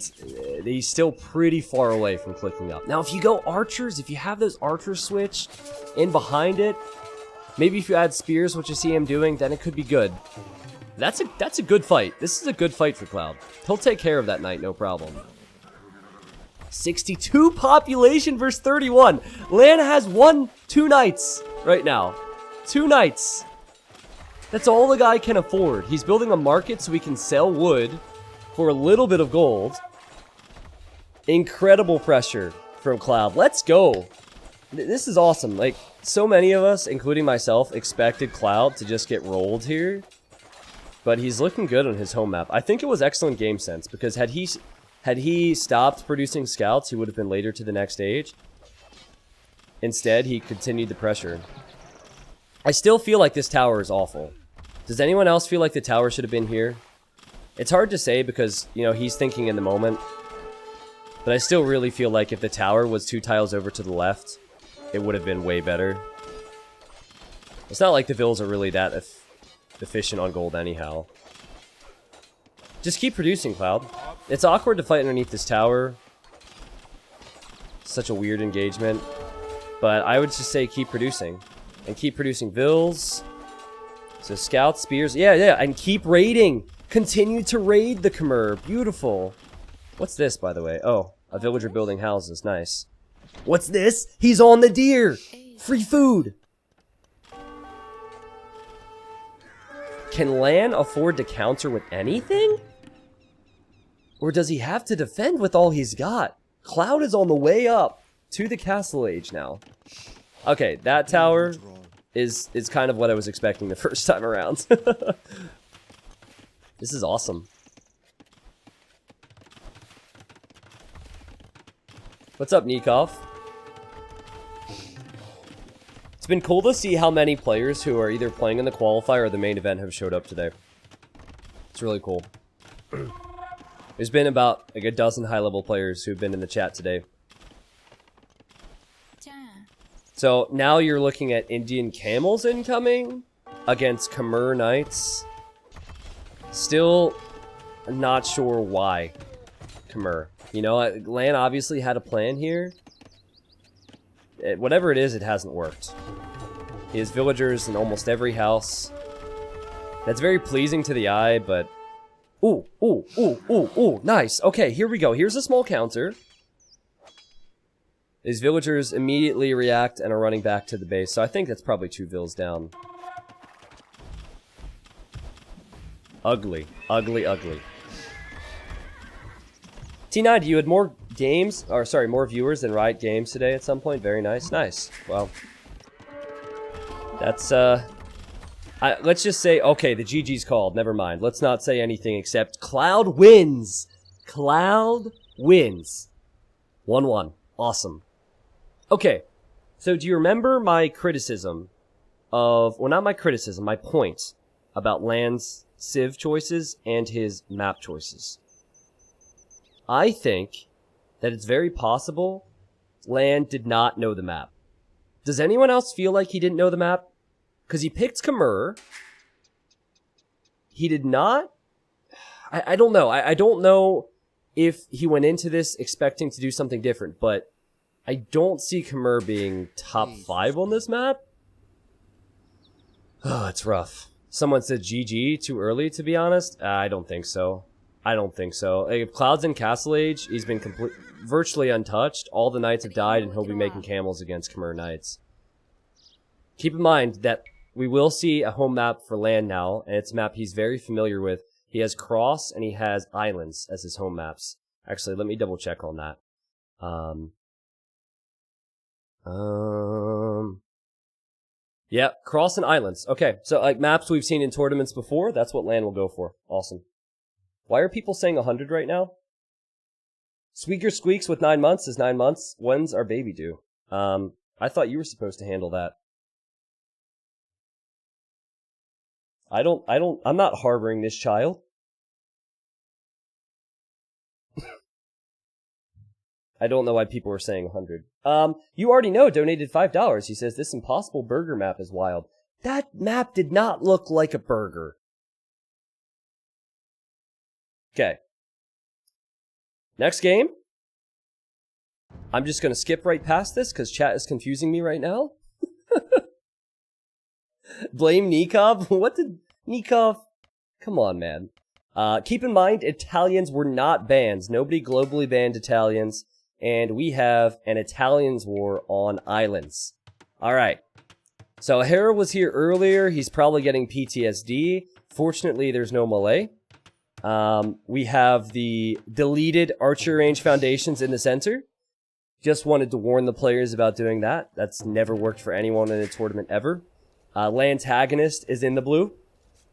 he's still pretty far away from clicking up. Now, if you go archers, if you have those archers switched in behind it, maybe if you add spears, which I see him doing, then it could be good. That's a good fight. This is a good fight for Cloud. He'll take care of that knight, no problem. 62 population versus 31. Lan has 2 knights right now. 2 knights. That's all the guy can afford. He's building a market so he can sell wood for a little bit of gold. Incredible pressure from Cloud. Let's go. This is awesome. Like, so many of us, including myself, expected Cloud to just get rolled here. But he's looking good on his home map. I think it was excellent game sense, because had he stopped producing scouts, he would have been later to the next stage. Instead, he continued the pressure. I still feel like this tower is awful. Does anyone else feel like the tower should have been here? It's hard to say because, you know, he's thinking in the moment. But I still really feel like if the tower was 2 tiles over to the left, it would have been way better. It's not like the vills are really that efficient on gold anyhow. Just keep producing, Cloud. It's awkward to fight underneath this tower. Such a weird engagement. But I would just say keep producing. And keep producing vills. So scouts, spears. Yeah, and keep raiding. Continue to raid the Khmer. Beautiful. What's this, by the way? Oh, a villager building houses. Nice. What's this? He's on the deer. Free food. Can Lan afford to counter with anything? Or does he have to defend with all he's got? Cloud is on the way up to the Castle Age now. Okay, that tower is kind of what I was expecting the first time around. This is awesome. What's up, Nikov? It's been cool to see how many players who are either playing in the qualifier or the main event have showed up today. It's really cool. There's been about like a dozen high-level players who've been in the chat today. So now you're looking at Indian camels incoming against Khmer knights. Still not sure why Khmer. You know, Lan obviously had a plan here. Whatever it is, it hasn't worked. He has villagers in almost every house. That's very pleasing to the eye, but... Ooh, nice. Okay, here we go. Here's a small counter. These villagers immediately react and are running back to the base, so I think that's probably 2 vills down. Ugly. Ugly, ugly. T9, you had more games, or sorry, more viewers than Riot Games today at some point. Very nice. Nice. Well, That's, let's just say, okay, the GG's called. Never mind. Let's not say anything except Cloud wins. Cloud wins. 1-1. Awesome. Okay. So do you remember my criticism of, well, not my criticism, my point about Land's Civ choices and his map choices? I think that it's very possible Land did not know the map. Does anyone else feel like he didn't know the map? Because he picked Khmer. He did not... I don't know. I don't know if he went into this expecting to do something different, but I don't see Khmer being top 5 on this map. Oh, it's rough. Someone said GG too early, to be honest. I don't think so. I don't think so. Like, if Cloud's in Castle Age, he's been virtually untouched. All the knights have died, and he'll be making camels against Khmer knights. Keep in mind that we will see a home map for Land now, and it's a map he's very familiar with. He has Cross, and he has Islands as his home maps. Actually, let me double check on that. Yeah, Cross and Islands. Okay, so like maps we've seen in tournaments before, that's what Land will go for. Awesome. Why are people saying 100 right now? Squeaker Squeaks with 9 months is 9 months. When's our baby due? I thought you were supposed to handle that. I'm not harboring this child. I don't know why people are saying 100. You already know, donated $5. He says, this impossible burger map is wild. That map did not look like a burger. Okay. Next game. I'm just going to skip right past this because chat is confusing me right now. Blame Nikov? What did Nikov? Come on, man. Keep in mind, Italians were not banned. Nobody globally banned Italians. And we have an Italians war on islands. Alright. So Hera was here earlier. He's probably getting PTSD. Fortunately, there's no Malay. We have the deleted Archer Range Foundations in the center. Just wanted to warn the players about doing that. That's never worked for anyone in a tournament ever. Antagonist is in the blue.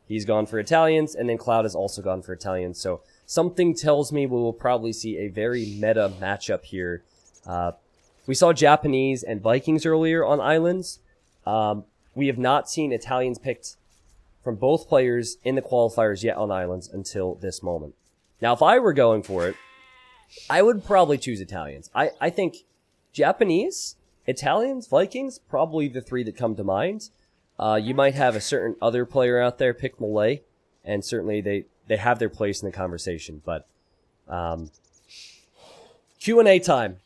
He's gone for Italians, and then Cloud has also gone for Italians. So something tells me we will probably see a very meta matchup here. We saw Japanese and Vikings earlier on islands. We have not seen Italians picked from both players in the qualifiers yet on islands until this moment. Now, if I were going for it, I would probably choose Italians. I think Japanese, Italians, Vikings, probably the three that come to mind. You might have a certain other player out there pick Malay, and certainly they have their place in the conversation, but Q&A time,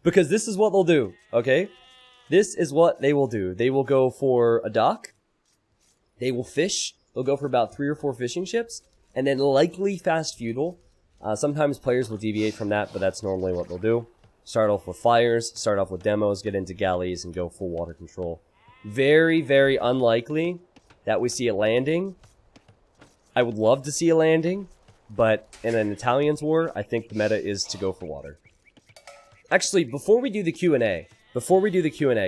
because this is what they'll do, okay? This is what they will do. They will go for a dock, they will fish, they'll go for about 3 or 4 fishing ships, and then likely fast feudal. Sometimes players will deviate from that, but that's normally what they'll do. Start off with fires, start off with demos, get into galleys, and go full water control. Very, very unlikely that we see a landing. I would love to see a landing, but in an Italians war, I think the meta is to go for water. Actually, before we do the Q&A,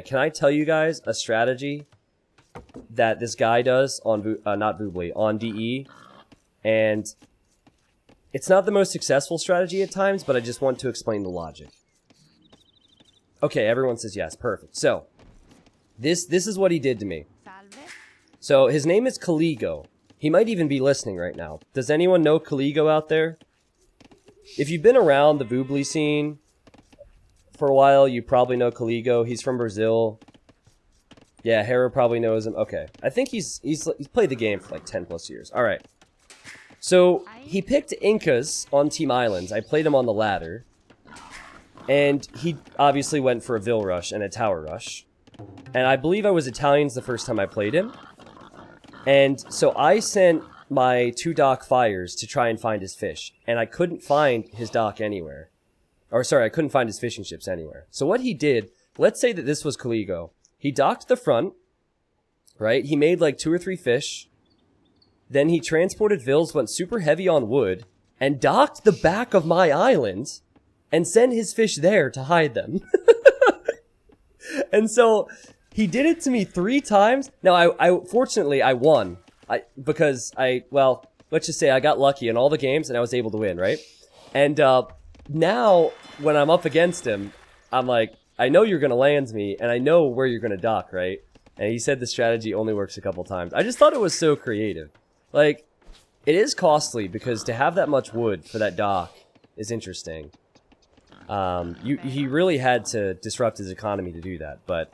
can I tell you guys a strategy that this guy does on, not Boobly, on DE? And it's not the most successful strategy at times, but I just want to explain the logic. Okay, everyone says yes, perfect. So, this is what he did to me. So, his name is Caligo. He might even be listening right now. Does anyone know Caligo out there? If you've been around the Boobly scene for a while, you probably know Caligo. He's from Brazil. Yeah, Hera probably knows him. Okay. I think he's played the game for like 10 plus years. Alright. So, he picked Incas on Team Islands. I played him on the ladder. And he obviously went for a Vil Rush and a Tower Rush. And I believe I was Italians the first time I played him. And so I sent my 2 dock fires to try and find his fish. And I couldn't find his dock anywhere. Or sorry, I couldn't find his fishing ships anywhere. So what he did, let's say that this was Caligo. He docked the front, right? He made like 2 or 3 fish. Then he transported Vils, went super heavy on wood, and docked the back of my island, and sent his fish there to hide them. And so, He did it to me 3 times. Now, I fortunately, I won. Because well, let's just say I got lucky in all the games and I was able to win, right? And now, when I'm up against him, I'm like, I know you're going to land me, and I know where you're going to dock, right? And he said the strategy only works a couple times. I just thought it was so creative. Like, it is costly, because to have that much wood for that dock is interesting. He really had to disrupt his economy to do that, but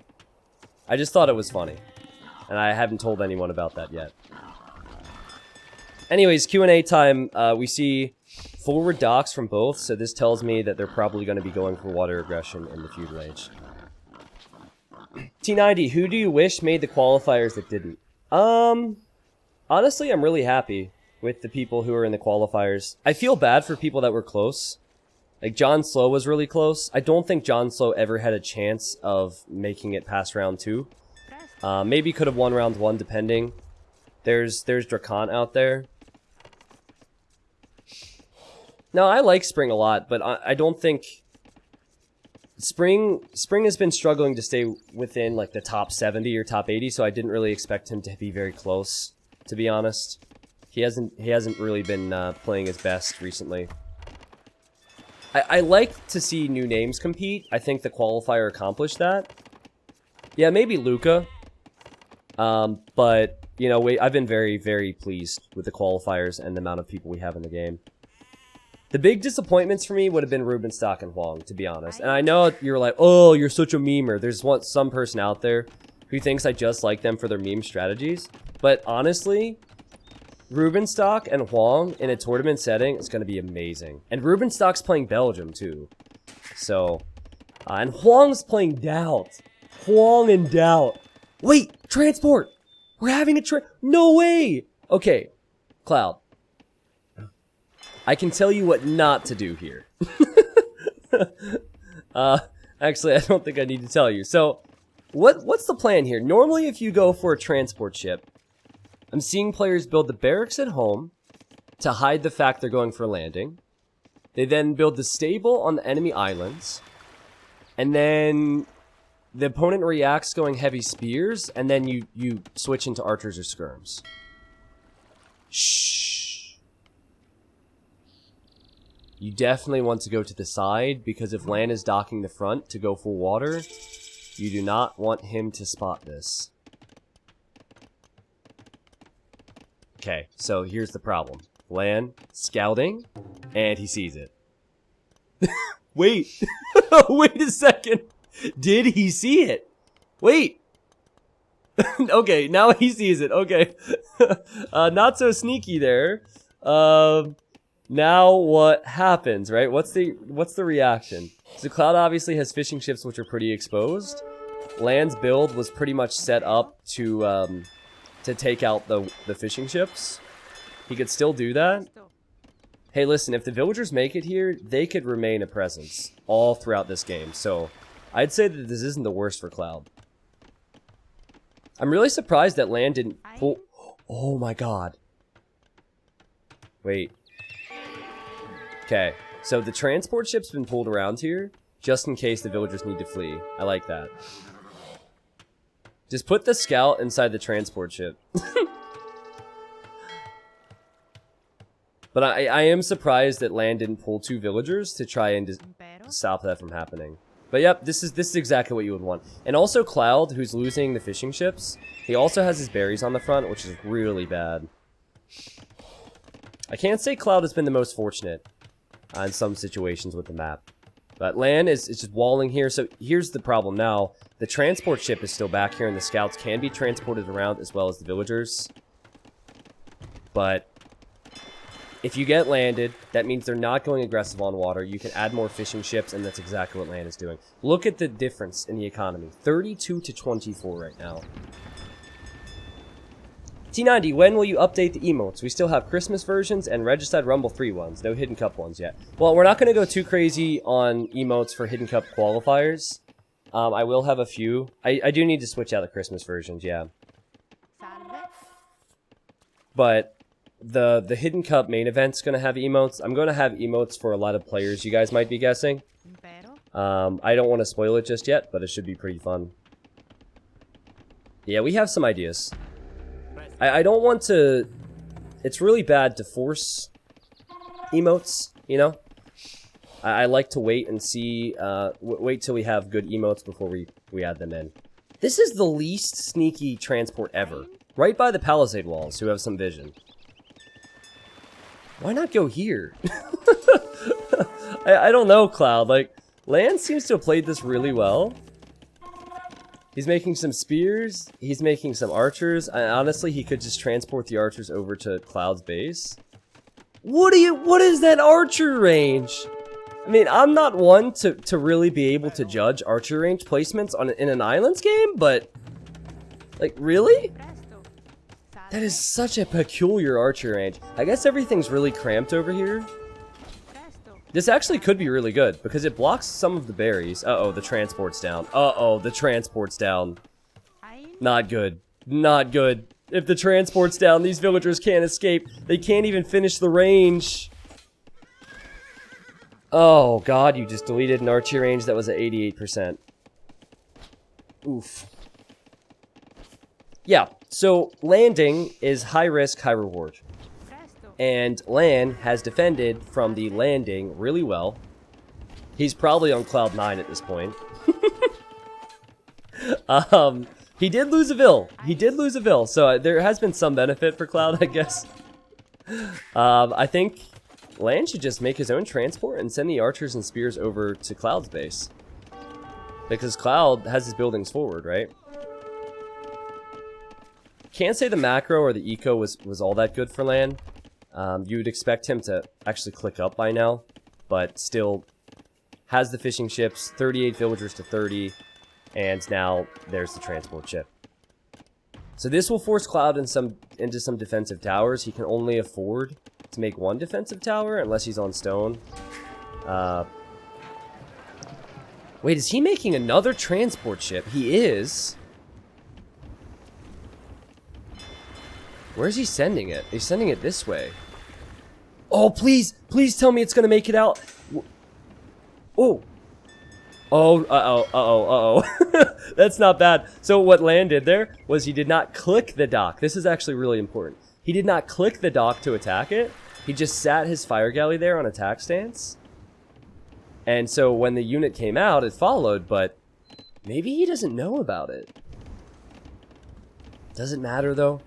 I just thought it was funny. And I haven't told anyone about that yet. Anyways, Q&A time. We see forward docks from both, so this tells me that they're probably going to be going for water aggression in the feudal age. T90, who do you wish made the qualifiers that didn't? Honestly, I'm really happy with the people who are in the qualifiers. I feel bad for people that were close. Like, John Slow was really close. I don't think John Slow ever had a chance of making it past round 2. Maybe could have won round 1, depending. There's Drakon out there. No, I like Spring a lot, but I don't think... Spring has been struggling to stay within, like, the top 70 or top 80, so I didn't really expect him to be very close, to be honest. He hasn't really been playing his best recently. I like to see new names compete. I think the qualifier accomplished that. Yeah, maybe Luca. But, you know, I've been very, very pleased with the qualifiers and the amount of people we have in the game. The big disappointments for me would have been Rubenstock and Huang, to be honest. And I know you're like, oh, you're such a memer. There's some person out there who thinks I just like them for their meme strategies. But honestly, Rubenstock and Huang in a tournament setting is going to be amazing. And Rubenstock's playing Belgium, too. So, and Huang's playing Doubt. Huang and Doubt. Wait, transport! We're having a no way! Okay, Cloud. I can tell you what not to do here. Actually, I don't think I need to tell you. So, what's the plan here? Normally, if you go for a transport ship, I'm seeing players build the barracks at home to hide the fact they're going for a landing. They then build the stable on the enemy islands. And then the opponent reacts going heavy spears, and then you switch into archers or skirms. Shh. You definitely want to go to the side, because if Lan is docking the front to go full water, you do not want him to spot this. Okay, so here's the problem. Lan, scouting, and he sees it. Wait. Wait a second. Did he see it? Wait. Okay, now he sees it. Okay. Not so sneaky there. Now what happens, right? What's the reaction? So Cloud obviously has fishing ships which are pretty exposed. Lan's build was pretty much set up to take out the fishing ships. He could still do that. Hey, listen, if the villagers make it here, they could remain a presence all throughout this game. So I'd say that this isn't the worst for Cloud. I'm really surprised that Lan didn't pull... Oh my god. Wait. Okay, so the transport ship's been pulled around here, just in case the villagers need to flee. I like that. Just put the scout inside the transport ship. But I am surprised that Lan didn't pull 2 villagers to try and stop that from happening. But yep, this is exactly what you would want. And also Cloud, who's losing the fishing ships, he also has his berries on the front, which is really bad. I can't say Cloud has been the most fortunate in some situations with the map. But Lan is just walling here, so here's the problem now. The transport ship is still back here, and the scouts can be transported around as well as the villagers. But if you get landed, that means they're not going aggressive on water. You can add more fishing ships, and that's exactly what Lan is doing. Look at the difference in the economy. 32 to 24 right now. T90, when will you update the emotes? We still have Christmas versions and Regicide Rumble 3 ones. No Hidden Cup ones yet. Well, we're not going to go too crazy on emotes for Hidden Cup qualifiers. I will have a few. I do need to switch out the Christmas versions, yeah. But the Hidden Cup main event's going to have emotes. I'm going to have emotes for a lot of players you guys might be guessing. I don't want to spoil it just yet, but it should be pretty fun. Yeah, we have some ideas. I don't want to... It's really bad to force emotes, you know? I like to wait and see, wait till we have good emotes before we add them in. This is the least sneaky transport ever. Right by the palisade walls, who have some vision. Why not go here? I don't know, Cloud. Like, Land seems to have played this really well. He's making some spears. He's making some archers. Honestly, he could just transport the archers over to Cloud's base. What is that archer range? I mean, I'm not one to really be able to judge archer range placements in an Islands game, but... Like, really? That is such a peculiar archer range. I guess everything's really cramped over here. This actually could be really good, because it blocks some of the berries. Uh-oh, the transport's down. Uh-oh, the transport's down. Not good. Not good. If the transport's down, these villagers can't escape. They can't even finish the range. Oh, God, you just deleted an archer range that was at 88%. Oof. Yeah, so landing is high risk, high reward. And Lan has defended from the landing really well. He's probably on cloud 9 at this point. He did lose a Vil. He did lose a Vil, so there has been some benefit for Cloud, I guess. I think Lan should just make his own transport and send the archers and spears over to Cloud's base. Because Cloud has his buildings forward, right? Can't say the macro or the eco was all that good for Lan. You would expect him to actually click up by now, but still has the fishing ships, 38 villagers to 30, and now there's the transport ship. So this will force Cloud into some defensive towers. He can only afford to make one defensive tower unless he's on stone. Wait, is he making another transport ship? He is. Where's he sending it? He's sending it this way. Oh, please, please tell me it's gonna make it out. Oh. Oh, uh-oh. That's not bad. So what Lan did there was he did not click the dock. This is actually really important. He did not click the dock to attack it. He just sat his fire galley there on attack stance. And so when the unit came out, it followed, but maybe he doesn't know about it. Does it matter, though?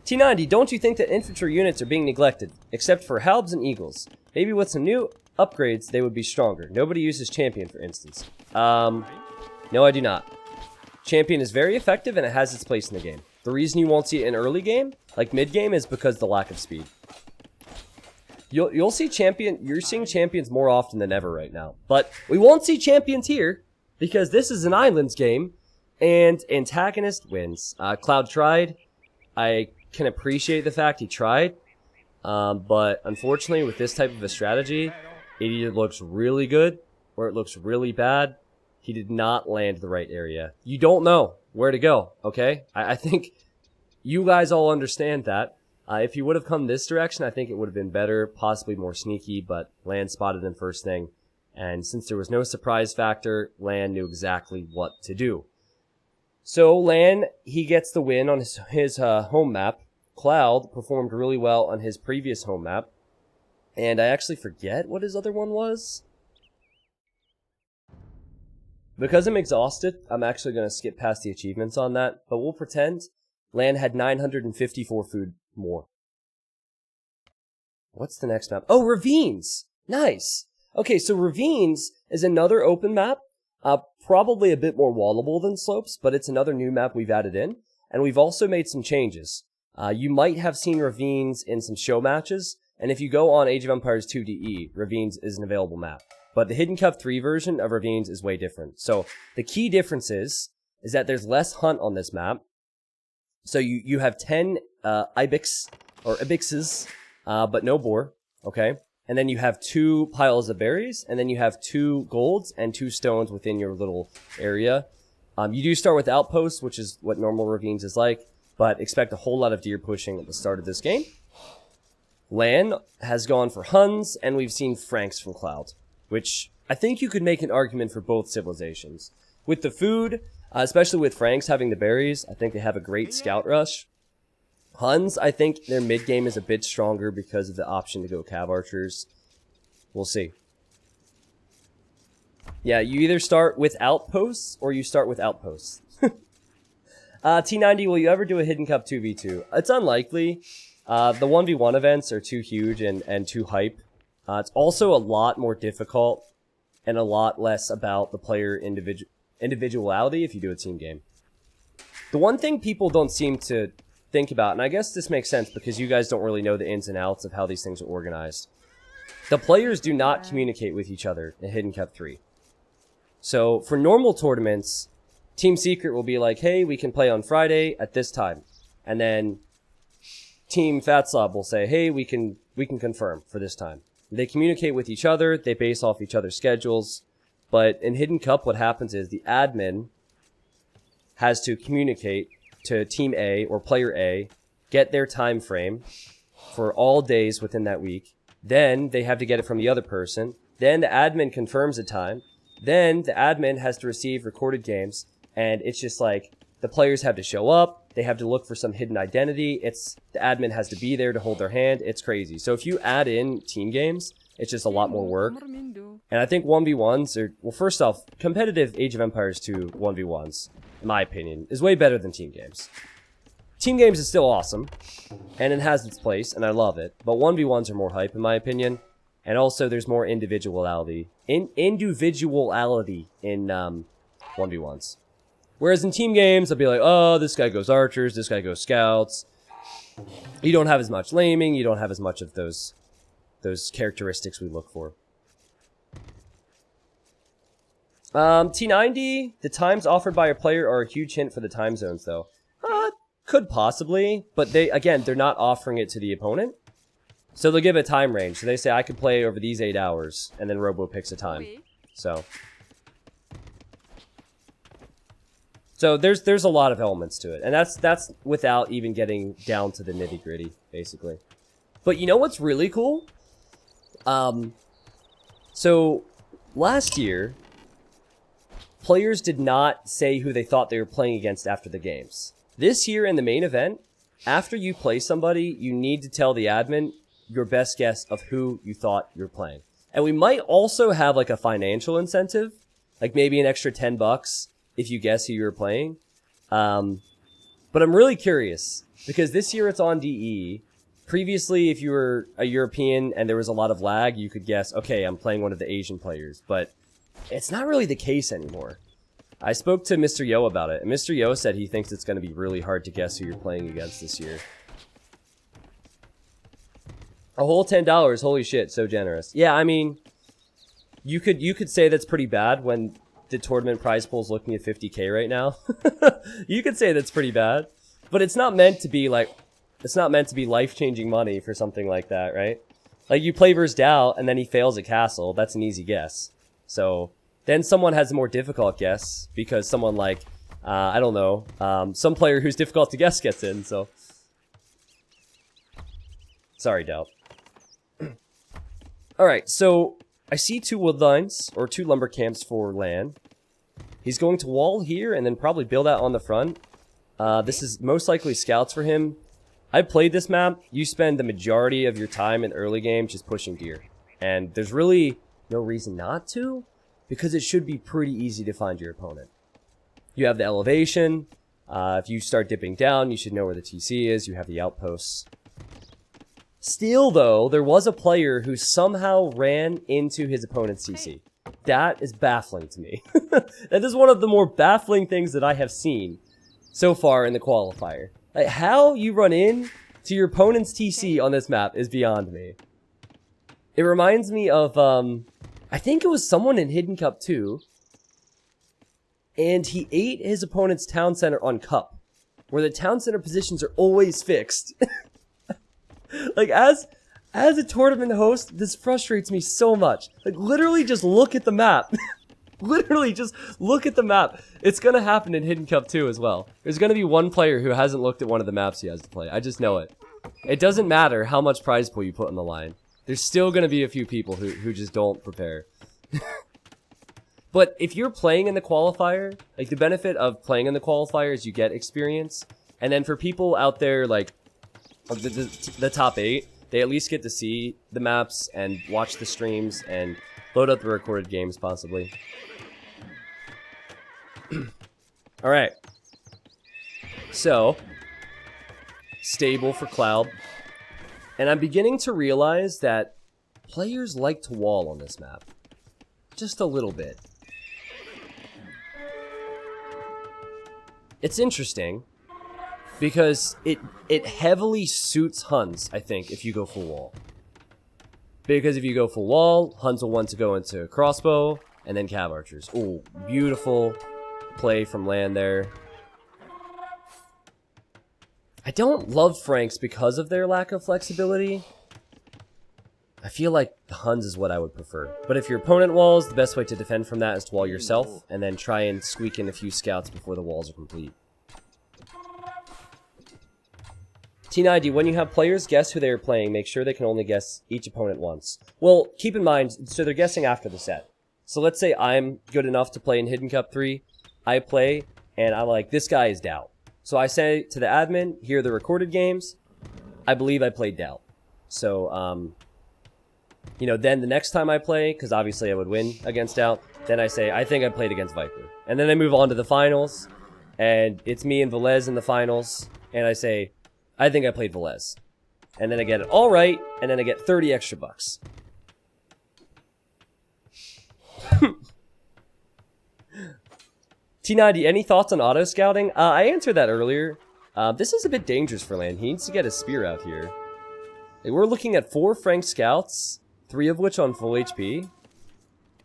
T90, don't you think that infantry units are being neglected? Except for Halbs and Eagles. Maybe with some new upgrades, they would be stronger. Nobody uses Champion, for instance. No, I do not. Champion is very effective, and it has its place in the game. The reason you won't see it in early game, like mid game, is because of the lack of speed. You'll see Champion. You're seeing Champions more often than ever right now. But we won't see Champions here, because this is an Islands game, and Antagonist wins. Cloud tried. I can appreciate the fact he tried, but unfortunately with this type of a strategy, it either looks really good or it looks really bad. He did not land the right area. You don't know where to go, okay? I think you guys all understand that. If he would have come this direction, I think it would have been better, possibly more sneaky, but Lan spotted him first thing. And since there was no surprise factor, Lan knew exactly what to do. So Lan, he gets the win on his home map. Cloud performed really well on his previous home map. And I actually forget what his other one was. Because I'm exhausted, I'm actually going to skip past the achievements on that. But we'll pretend Lan had 954 food more. What's the next map? Oh, Ravines! Nice! Okay, so Ravines is another open map. Probably a bit more wallable than Slopes, but it's another new map we've added in. And we've also made some changes. You might have seen Ravines in some show matches, and if you go on Age of Empires 2DE, Ravines is an available map. But the Hidden Cup 3 version of Ravines is way different. So the key difference is that there's less hunt on this map. So you have 10 ibex, or ibixes, but no boar, okay? And then you have 2 piles of berries, and then you have 2 golds and 2 stones within your little area. You do start with outposts, which is what normal Ravines is like, but expect a whole lot of deer pushing at the start of this game. Lan has gone for Huns, and we've seen Franks from Cloud, which I think you could make an argument for both civilizations. With the food, especially with Franks having the berries, I think they have a great scout rush. Huns, I think their mid game is a bit stronger because of the option to go cav archers. We'll see. Yeah, you either start with outposts or you start with outposts. T90, will you ever do a Hidden Cup 2v2? It's unlikely. The 1v1 events are too huge and too hype. It's also a lot more difficult and a lot less about the player individuality if you do a team game. The one thing people don't seem to think about, and I guess this makes sense because you guys don't really know the ins and outs of how these things are organized. The players do not communicate with each other in Hidden Cup 3. So for normal tournaments, Team Secret will be like, hey, we can play on Friday at this time. And then Team Fatslob will say, hey, we can confirm for this time. They communicate with each other, they base off each other's schedules. But in Hidden Cup, what happens is the admin has to communicate to Team A or Player A, get their time frame for all days within that week. Then they have to get it from the other person. Then the admin confirms a time. Then the admin has to receive recorded games. And it's just like the players have to show up. They have to look for some hidden identity. The admin has to be there to hold their hand. It's crazy. So if you add in team games, it's just a lot more work. And I think 1v1s are, well, first off, competitive Age of Empires 2 1v1s, in my opinion, is way better than team games. Team games is still awesome, and it has its place, and I love it. But 1v1s are more hype, in my opinion. And also, there's more individuality. Individuality in 1v1s. Whereas in team games, I'll be like, oh, this guy goes archers, this guy goes scouts. You don't have as much laming, you don't have as much of those characteristics we look for. T90, the times offered by a player are a huge hint for the time zones, though. Could possibly, but they're not offering it to the opponent. So they'll give a time range. So they say, I could play over these 8 hours, and then Robo picks a time. So there's a lot of elements to it, and that's without even getting down to the nitty gritty, basically. But you know what's really cool? So last year, players did not say who they thought they were playing against after the games. This year in the main event, after you play somebody, you need to tell the admin your best guess of who you thought you were playing. And we might also have like a financial incentive, like maybe an extra $10 if you guess who you're playing. But I'm really curious because this year it's on DE. Previously, if you were a European and there was a lot of lag, you could guess, okay, I'm playing one of the Asian players. But it's not really the case anymore. I spoke to Mr. Yo about it, and Mr. Yo said he thinks it's going to be really hard to guess who you're playing against this year. A whole $10, holy shit, so generous. Yeah, I mean, you could say that's pretty bad when the tournament prize pool is looking at 50K right now. You could say that's pretty bad, but it's not meant to be like, it's not meant to be life-changing money for something like that, right? Like you play versus Dow and then he fails at castle, that's an easy guess. So then someone has a more difficult guess because someone like, I don't know, some player who's difficult to guess gets in, so. Sorry, Dow. Alright, so I see 2 wood lines, or 2 lumber camps for land. He's going to wall here and then probably build out on the front. This is most likely scouts for him. I played this map. You spend the majority of your time in early game just pushing deer. And there's really no reason not to, because it should be pretty easy to find your opponent. You have the elevation. If you start dipping down, you should know where the TC is. You have the outposts. Still, though, there was a player who somehow ran into his opponent's TC. That is baffling to me. That is one of the more baffling things that I have seen so far in the qualifier. Like, how you run in to your opponent's TC on this map is beyond me. It reminds me of, I think it was someone in Hidden Cup 2, and he ate his opponent's town center on Cup, where the town center positions are always fixed. Like, as a tournament host, this frustrates me so much. Like, literally just look at the map. Literally just look at the map. It's gonna happen in Hidden Cup 2 as well. There's gonna be one player who hasn't looked at one of the maps he has to play. I just know it. It doesn't matter how much prize pool you put on the line. There's still gonna be a few people who just don't prepare. But if you're playing in the qualifier, like the benefit of playing in the qualifier is you get experience. And then for people out there like the top 8, they at least get to see the maps and watch the streams and load up the recorded games possibly. Alright. So, stable for Cloud. And I'm beginning to realize that players like to wall on this map. Just a little bit. It's interesting because it heavily suits Huns, I think, if you go full wall. Because if you go full wall, Huns will want to go into crossbow and then cav archers. Ooh, beautiful play from land there. I don't love Franks because of their lack of flexibility. I feel like the Huns is what I would prefer. But if your opponent walls, the best way to defend from that is to wall yourself, and then try and squeak in a few scouts before the walls are complete. T90, when you have players guess who they are playing, make sure they can only guess each opponent once. Well, keep in mind, so they're guessing after the set. So let's say I'm good enough to play in Hidden Cup 3. I play, and I'm like, this guy is Doubt. So I say to the admin, here are the recorded games. I believe I played Doubt. So, you know, then the next time I play, because obviously I would win against Doubt, then I say, I think I played against Viper. And then I move on to the finals, and it's me and Velez in the finals, and I say, I think I played Velez. And then I get it all right, and then I get 30 extra bucks. T90, any thoughts on auto scouting? I answered that earlier. This is a bit dangerous for Land. He needs to get his spear out here. We're looking at 4 Frank scouts, 3 of which on full HP.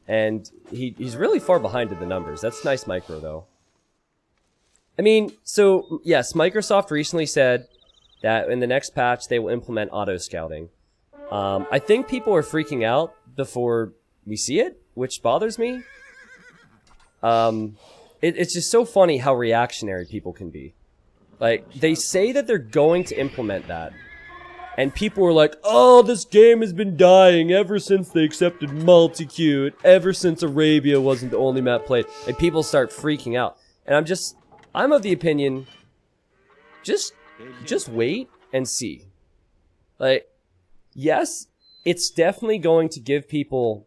And he's really far behind in the numbers. That's nice micro, though. I mean, so, yes, Microsoft recently said that in the next patch they will implement auto scouting. I think people are freaking out before we see it, which bothers me. It's just so funny how reactionary people can be. Like, they say that they're going to implement that. And people are like, oh, this game has been dying ever since they accepted multi-queued, ever since Arabia wasn't the only map played. And people start freaking out. And I'm of the opinion, just wait and see. Like, yes, it's definitely going to give people...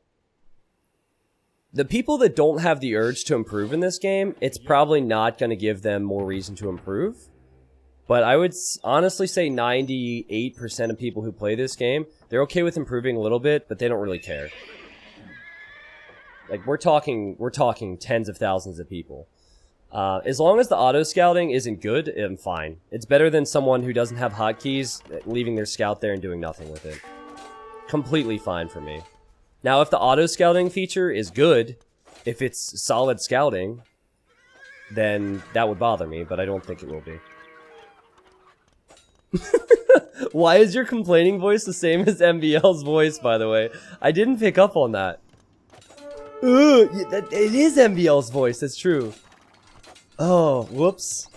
The people that don't have the urge to improve in this game, it's probably not going to give them more reason to improve. But I would honestly say 98% of people who play this game, they're okay with improving a little bit, but they don't really care. Like, we're talking tens of thousands of people. As long as the auto scouting isn't good, I'm fine. It's better than someone who doesn't have hotkeys, leaving their scout there and doing nothing with it. Completely fine for me. Now, if the auto scouting feature is good, if it's solid scouting, then that would bother me, but I don't think it will be. Why is your complaining voice the same as MBL's voice, by the way? I didn't pick up on that. Ooh, it is MBL's voice, that's true. Oh, whoops.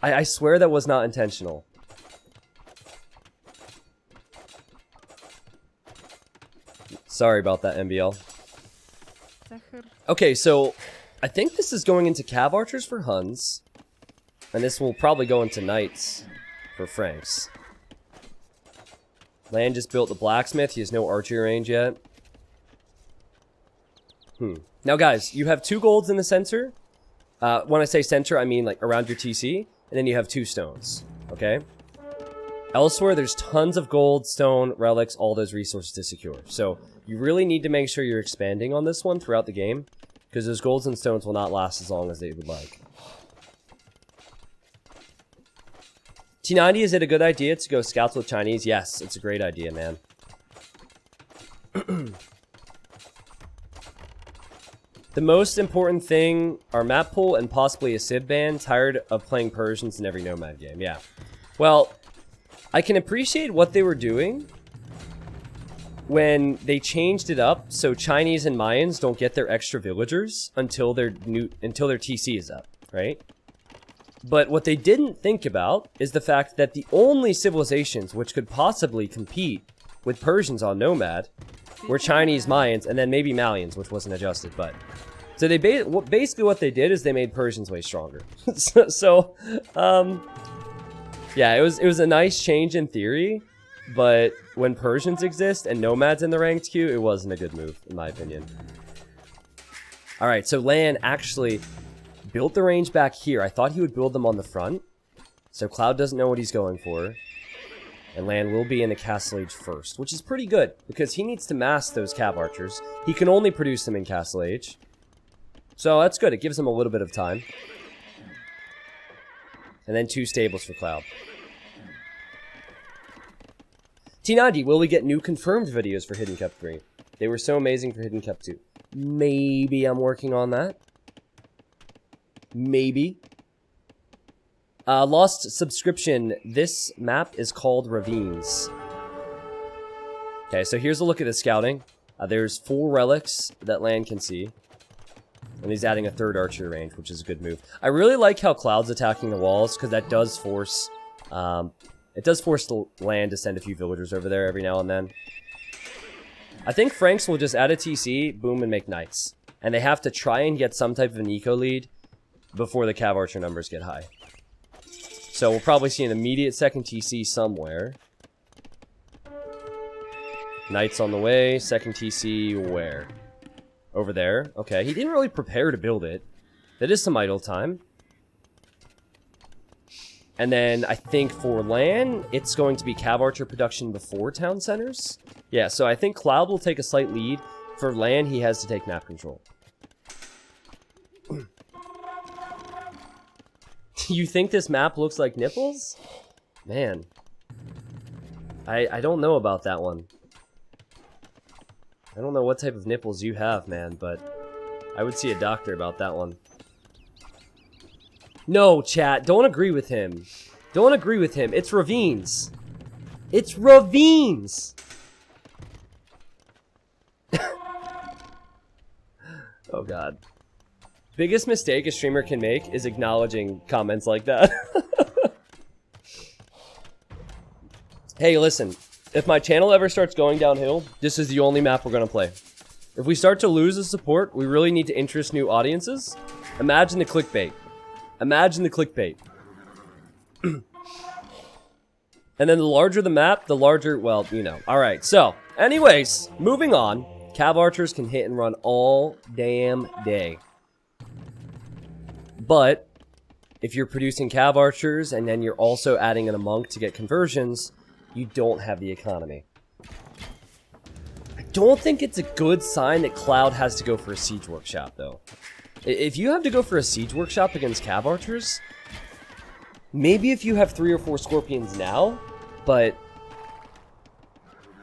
I swear that was not intentional. Sorry about that, MBL. Okay, so I think this is going into Cav Archers for Huns. And this will probably go into Knights for Franks. Land just built the blacksmith. He has no archery range yet. Now, guys, you have 2 golds in the center. When I say center, I mean like around your TC. And then you have 2 stones. Okay? Elsewhere, there's tons of gold, stone, relics, all those resources to secure. So, you really need to make sure you're expanding on this one throughout the game. Because those golds and stones will not last as long as they would like. T90, is it a good idea to go scouts with Chinese? Yes, it's a great idea, man. The most important thing are map pool and possibly a Civ ban. Tired of playing Persians in every Nomad game. Yeah. Well, I can appreciate what they were doing when they changed it up so Chinese and Mayans don't get their extra villagers until their TC is up, right? But what they didn't think about is the fact that the only civilizations which could possibly compete with Persians on Nomad were Chinese, Mayans, and then maybe Malians, which wasn't adjusted, but So they basically what they did is they made Persians way stronger. Yeah, it was a nice change in theory, but when Persians exist and nomads in the ranked queue, it wasn't a good move, in my opinion. Alright, so Lan actually built the range back here. I thought he would build them on the front, so Cloud doesn't know what he's going for. And Lan will be in the Castle Age first, which is pretty good, because he needs to mass those Cav Archers. He can only produce them in Castle Age. So that's good, it gives him a little bit of time. And then 2 stables for Cloud. T90, will we get new confirmed videos for Hidden Cup 3? They were so amazing for Hidden Cup 2. Maybe I'm working on that. Maybe. Lost subscription. This map is called Ravines. Okay, so here's a look at the scouting. There's 4 relics that Lan can see. And he's adding a 3rd archer range, which is a good move. I really like how Cloud's attacking the walls, because that does force... it does force the Lan to send a few villagers over there every now and then. I think Franks will just add a TC, boom, and make knights. And they have to try and get some type of an eco lead before the Cav Archer numbers get high. So we'll probably see an immediate 2nd TC somewhere. Knights on the way, 2nd TC where? Over there. Okay, he didn't really prepare to build it. That is some idle time. And then I think for Lan, it's going to be Cav Archer production before town centers. Yeah, so I think Cloud will take a slight lead. For Lan, he has to take map control. You think this map looks like nipples? Man. I don't know about that one. I don't know what type of nipples you have, man, but I would see a doctor about that one. No, chat, don't agree with him. Don't agree with him. It's Ravines. It's Ravines! Oh, God. Biggest mistake a streamer can make is acknowledging comments like that. Hey, listen. If my channel ever starts going downhill, this is the only map we're gonna play. If we start to lose the support, we really need to interest new audiences. Imagine the clickbait. Imagine the clickbait. And then the larger the map, the larger, well, you know. Alright, so, anyways, moving on. Cav Archers can hit and run all damn day. But, if you're producing Cav Archers and then you're also adding in a monk to get conversions, you don't have the economy. I don't think it's a good sign that Cloud has to go for a Siege Workshop, though. If you have to go for a Siege Workshop against Cav Archers, maybe if you have 3 or 4 Scorpions now, but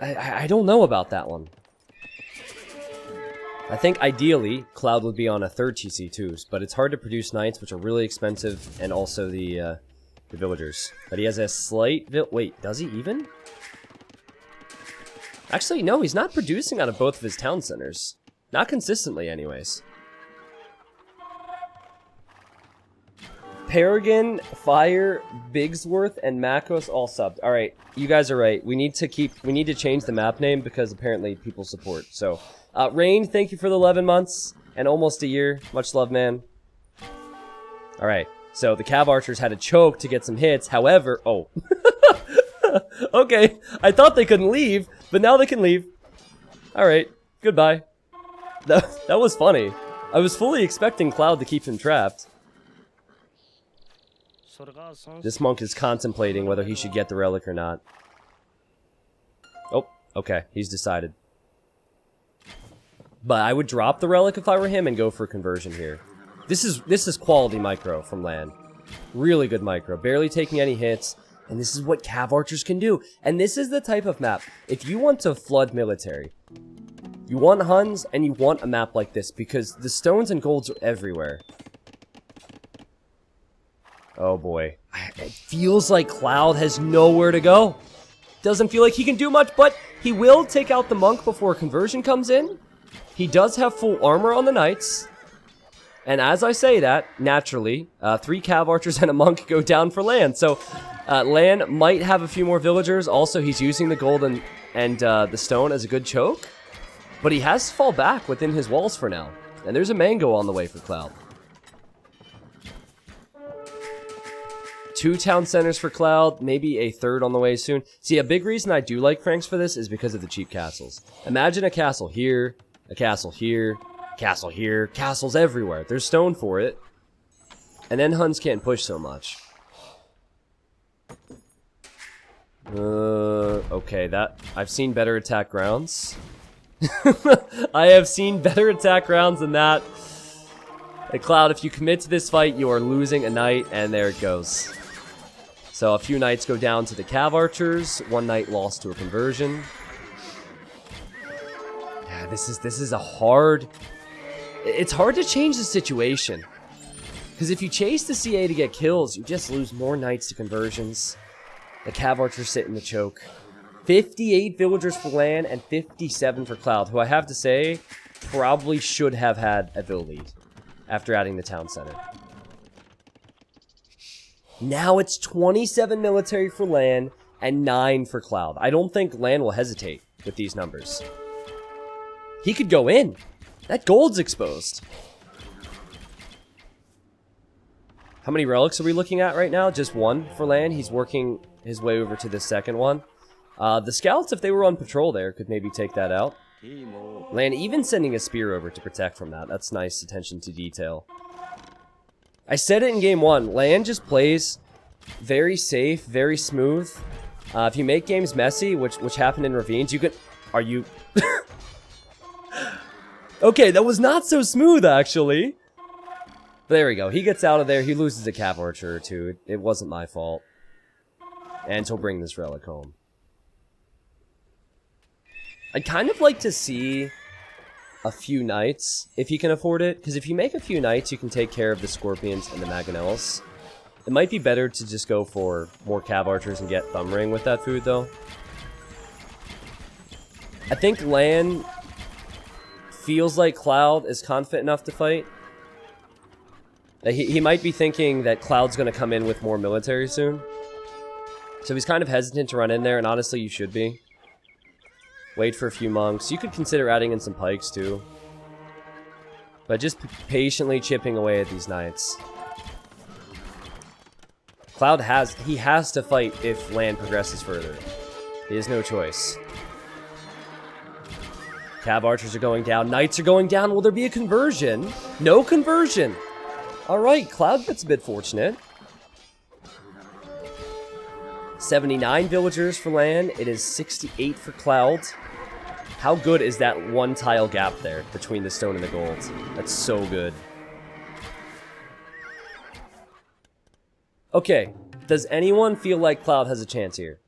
I don't know about that one. I think ideally, Cloud would be on a 3rd TC2s, but it's hard to produce Knights, which are really expensive, and also the villagers. But he has a slight... Wait, does he even? Actually, no, he's not producing out of both of his town centers. Not consistently, anyways. Paragon, Fire, Bigsworth, and Makos all subbed. Alright, you guys are right. We need to change the map name because apparently people support. So, Rain, thank you for the 11 months and almost a year. Much love, man. Alright, so the Cav Archers had to choke to get some hits. However, oh. Okay, I thought they couldn't leave, but now they can leave. Alright, goodbye. That was funny. I was fully expecting Cloud to keep him trapped. This monk is contemplating whether he should get the relic or not. Oh, okay, he's decided. But I would drop the relic if I were him and go for conversion here. This is quality micro from Lan. Really good micro, barely taking any hits, and this is what Cav Archers can do. And this is the type of map, if you want to flood military, you want Huns and you want a map like this because the stones and golds are everywhere. Oh boy. It feels like Cloud has nowhere to go. Doesn't feel like he can do much, but he will take out the monk before conversion comes in. He does have full armor on the knights. And as I say that, naturally, 3 Cav Archers and a monk go down for Lan. So, Lan might have a few more villagers. Also, he's using the gold and the stone as a good choke. But he has to fall back within his walls for now. And there's a mango on the way for Cloud. 2 town centers for Cloud, maybe a 3rd on the way soon. See, a big reason I do like Franks for this is because of the cheap castles. Imagine a castle here, a castle here, castle here, castles everywhere. There's stone for it. And then Huns can't push so much. Okay, that... I've seen better attack grounds. I have seen better attack grounds than that. Hey, Cloud, if you commit to this fight, you are losing a knight, and there it goes. So a few knights go down to the Cav Archers. 1 knight lost to a conversion. Yeah, this is a hard... It's hard to change the situation. Because if you chase the CA to get kills, you just lose more knights to conversions. The Cav Archers sit in the choke. 58 villagers for Lan and 57 for Cloud, who I have to say probably should have had a vill lead after adding the town center. Now it's 27 military for Lan and 9 for Cloud. I don't think Lan will hesitate with these numbers. He could go in. That gold's exposed. How many relics are we looking at right now? Just 1 for Lan. He's working his way over to the second one. The scouts, if they were on patrol there, could maybe take that out. Lan even sending a spear over to protect from that. That's nice attention to detail. I said it in game 1. Lan just plays very safe, very smooth. If you make games messy, which happened in Ravines, you could... Are you... Okay, that was not so smooth, actually. There we go. He gets out of there. He loses a Cav Archer or 2. It wasn't my fault. And he'll bring this relic home. I'd kind of like to see a few knights, if you can afford it. Because if you make a few knights, you can take care of the Scorpions and the Mangonels. It might be better to just go for more Cav Archers and get Thumb Ring with that food, though. I think Lan feels like Cloud is confident enough to fight. He might be thinking that Cloud's going to come in with more military soon. So he's kind of hesitant to run in there, and honestly, you should be. Wait for a few monks. You could consider adding in some pikes, too. But just patiently chipping away at these knights. Cloud has to fight if Lan progresses further. He has no choice. Cav Archers are going down. Knights are going down. Will there be a conversion? No conversion. Alright, Cloud gets a bit fortunate. 79 villagers for Lan. It is 68 for Cloud. How good is that 1 tile gap there between the stone and the gold? That's so good. Okay, does anyone feel like Cloud has a chance here?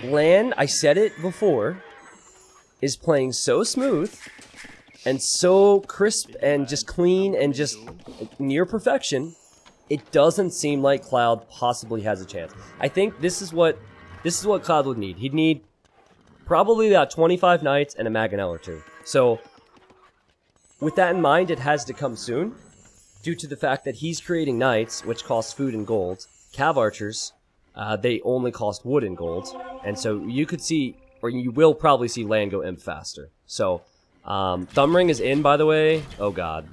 Lan, I said it before, is playing so smooth and so crisp and just clean and just near perfection. It doesn't seem like Cloud possibly has a chance. I think this is what Cloud would need. He'd need probably about 25 knights and a Mangonel or 2. So, with that in mind, it has to come soon, due to the fact that he's creating knights, which cost food and gold. Cav Archers, they only cost wood and gold, and so you could see, or you will probably see Lan go imp faster. So, Thumb Ring is in, by the way. Oh god.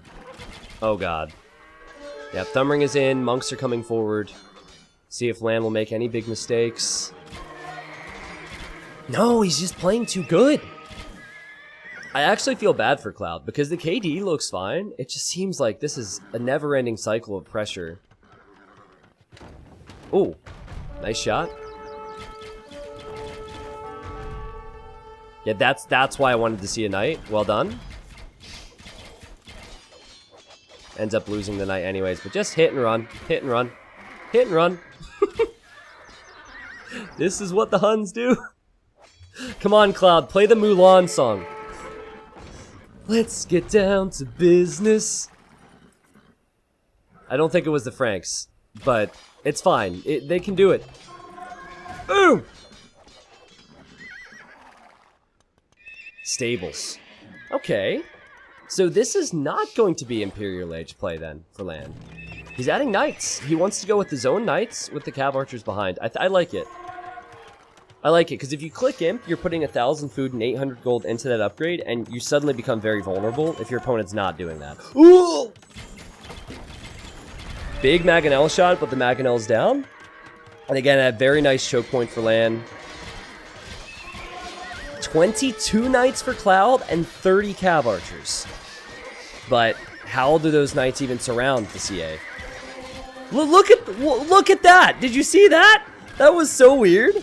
Oh god. Yeah, Thumb Ring is in, monks are coming forward. See if Lan will make any big mistakes. No, he's just playing too good. I actually feel bad for Cloud, because the KD looks fine. It just seems like this is a never-ending cycle of pressure. Ooh, nice shot. Yeah, that's why I wanted to see a knight. Well done. Ends up losing the knight anyways, but just hit and run, hit and run, hit and run. This is what the Huns do. Come on, Cloud, play the Mulan song. Let's get down to business. I don't think it was the Franks, but it's fine. They can do it. Boom! Stables. Okay. So this is not going to be Imperial Age play then, for Lan. He's adding knights. He wants to go with his own knights with the Cav Archers behind. I like it. I like it, because if you click Imp, you're putting 1,000 food and 800 gold into that upgrade, and you suddenly become very vulnerable if your opponent's not doing that. Ooh! Big Mangonel shot, but the Mangonel's down. And again, a very nice choke point for Lan. 22 Knights for Cloud and 30 Cav Archers. But how do those Knights even surround the CA? Look at that! Did you see that? That was so weird.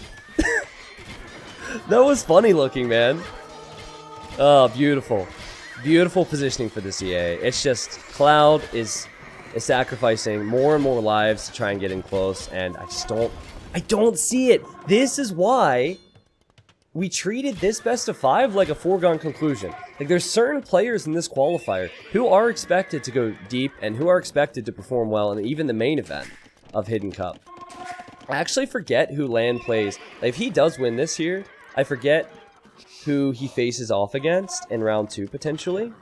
That was funny looking, man. Oh, beautiful. Beautiful positioning for the CA. It's just, Cloud is sacrificing more and more lives to try and get in close, and I don't see it. This is why we treated this best of 5 like a foregone conclusion. Like, there's certain players in this qualifier who are expected to go deep and who are expected to perform well in even the main event of Hidden Cup. I actually forget who Lan plays. Like, if he does win this here, I forget who he faces off against in round 2, potentially.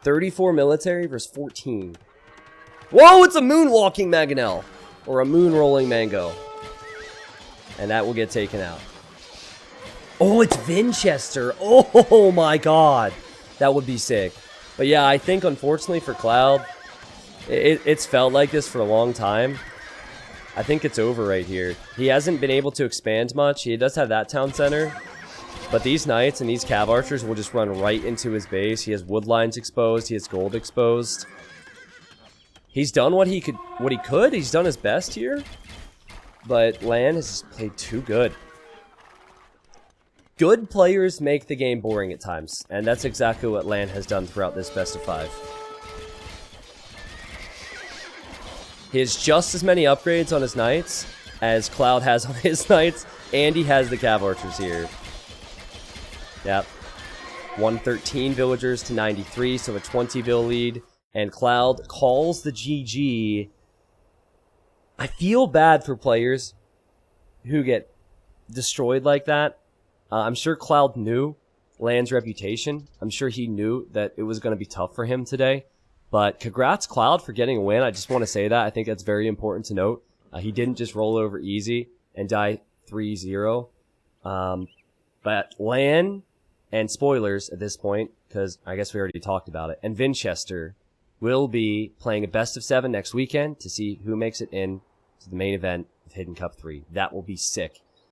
34 military versus 14. Whoa, it's a moonwalking Mangonel! Or a moon-rolling Mango. And that will get taken out. Oh, it's Winchester! Oh my god! That would be sick. But yeah, I think unfortunately for Cloud, it's felt like this for a long time. I think it's over right here. He hasn't been able to expand much. He does have that town center. But these Knights and these Cav Archers will just run right into his base. He has wood lines exposed. He has gold exposed. He's done what he could. He's done his best here. But Lan has played too good. Good players make the game boring at times. And that's exactly what Lan has done throughout this best of 5. He has just as many upgrades on his Knights as Cloud has on his Knights, and he has the Cav Archers here. Yep. 113 villagers to 93, so a 20 vill lead, and Cloud calls the GG. I feel bad for players who get destroyed like that. I'm sure Cloud knew Lan's reputation. I'm sure he knew that it was going to be tough for him today. But congrats, Cloud, for getting a win. I just want to say that. I think that's very important to note. He didn't just roll over easy and die 3-0. But Lan, and spoilers at this point, because I guess we already talked about it, and Winchester will be playing a best of 7 next weekend to see who makes it in to the main event of Hidden Cup 3. That will be sick.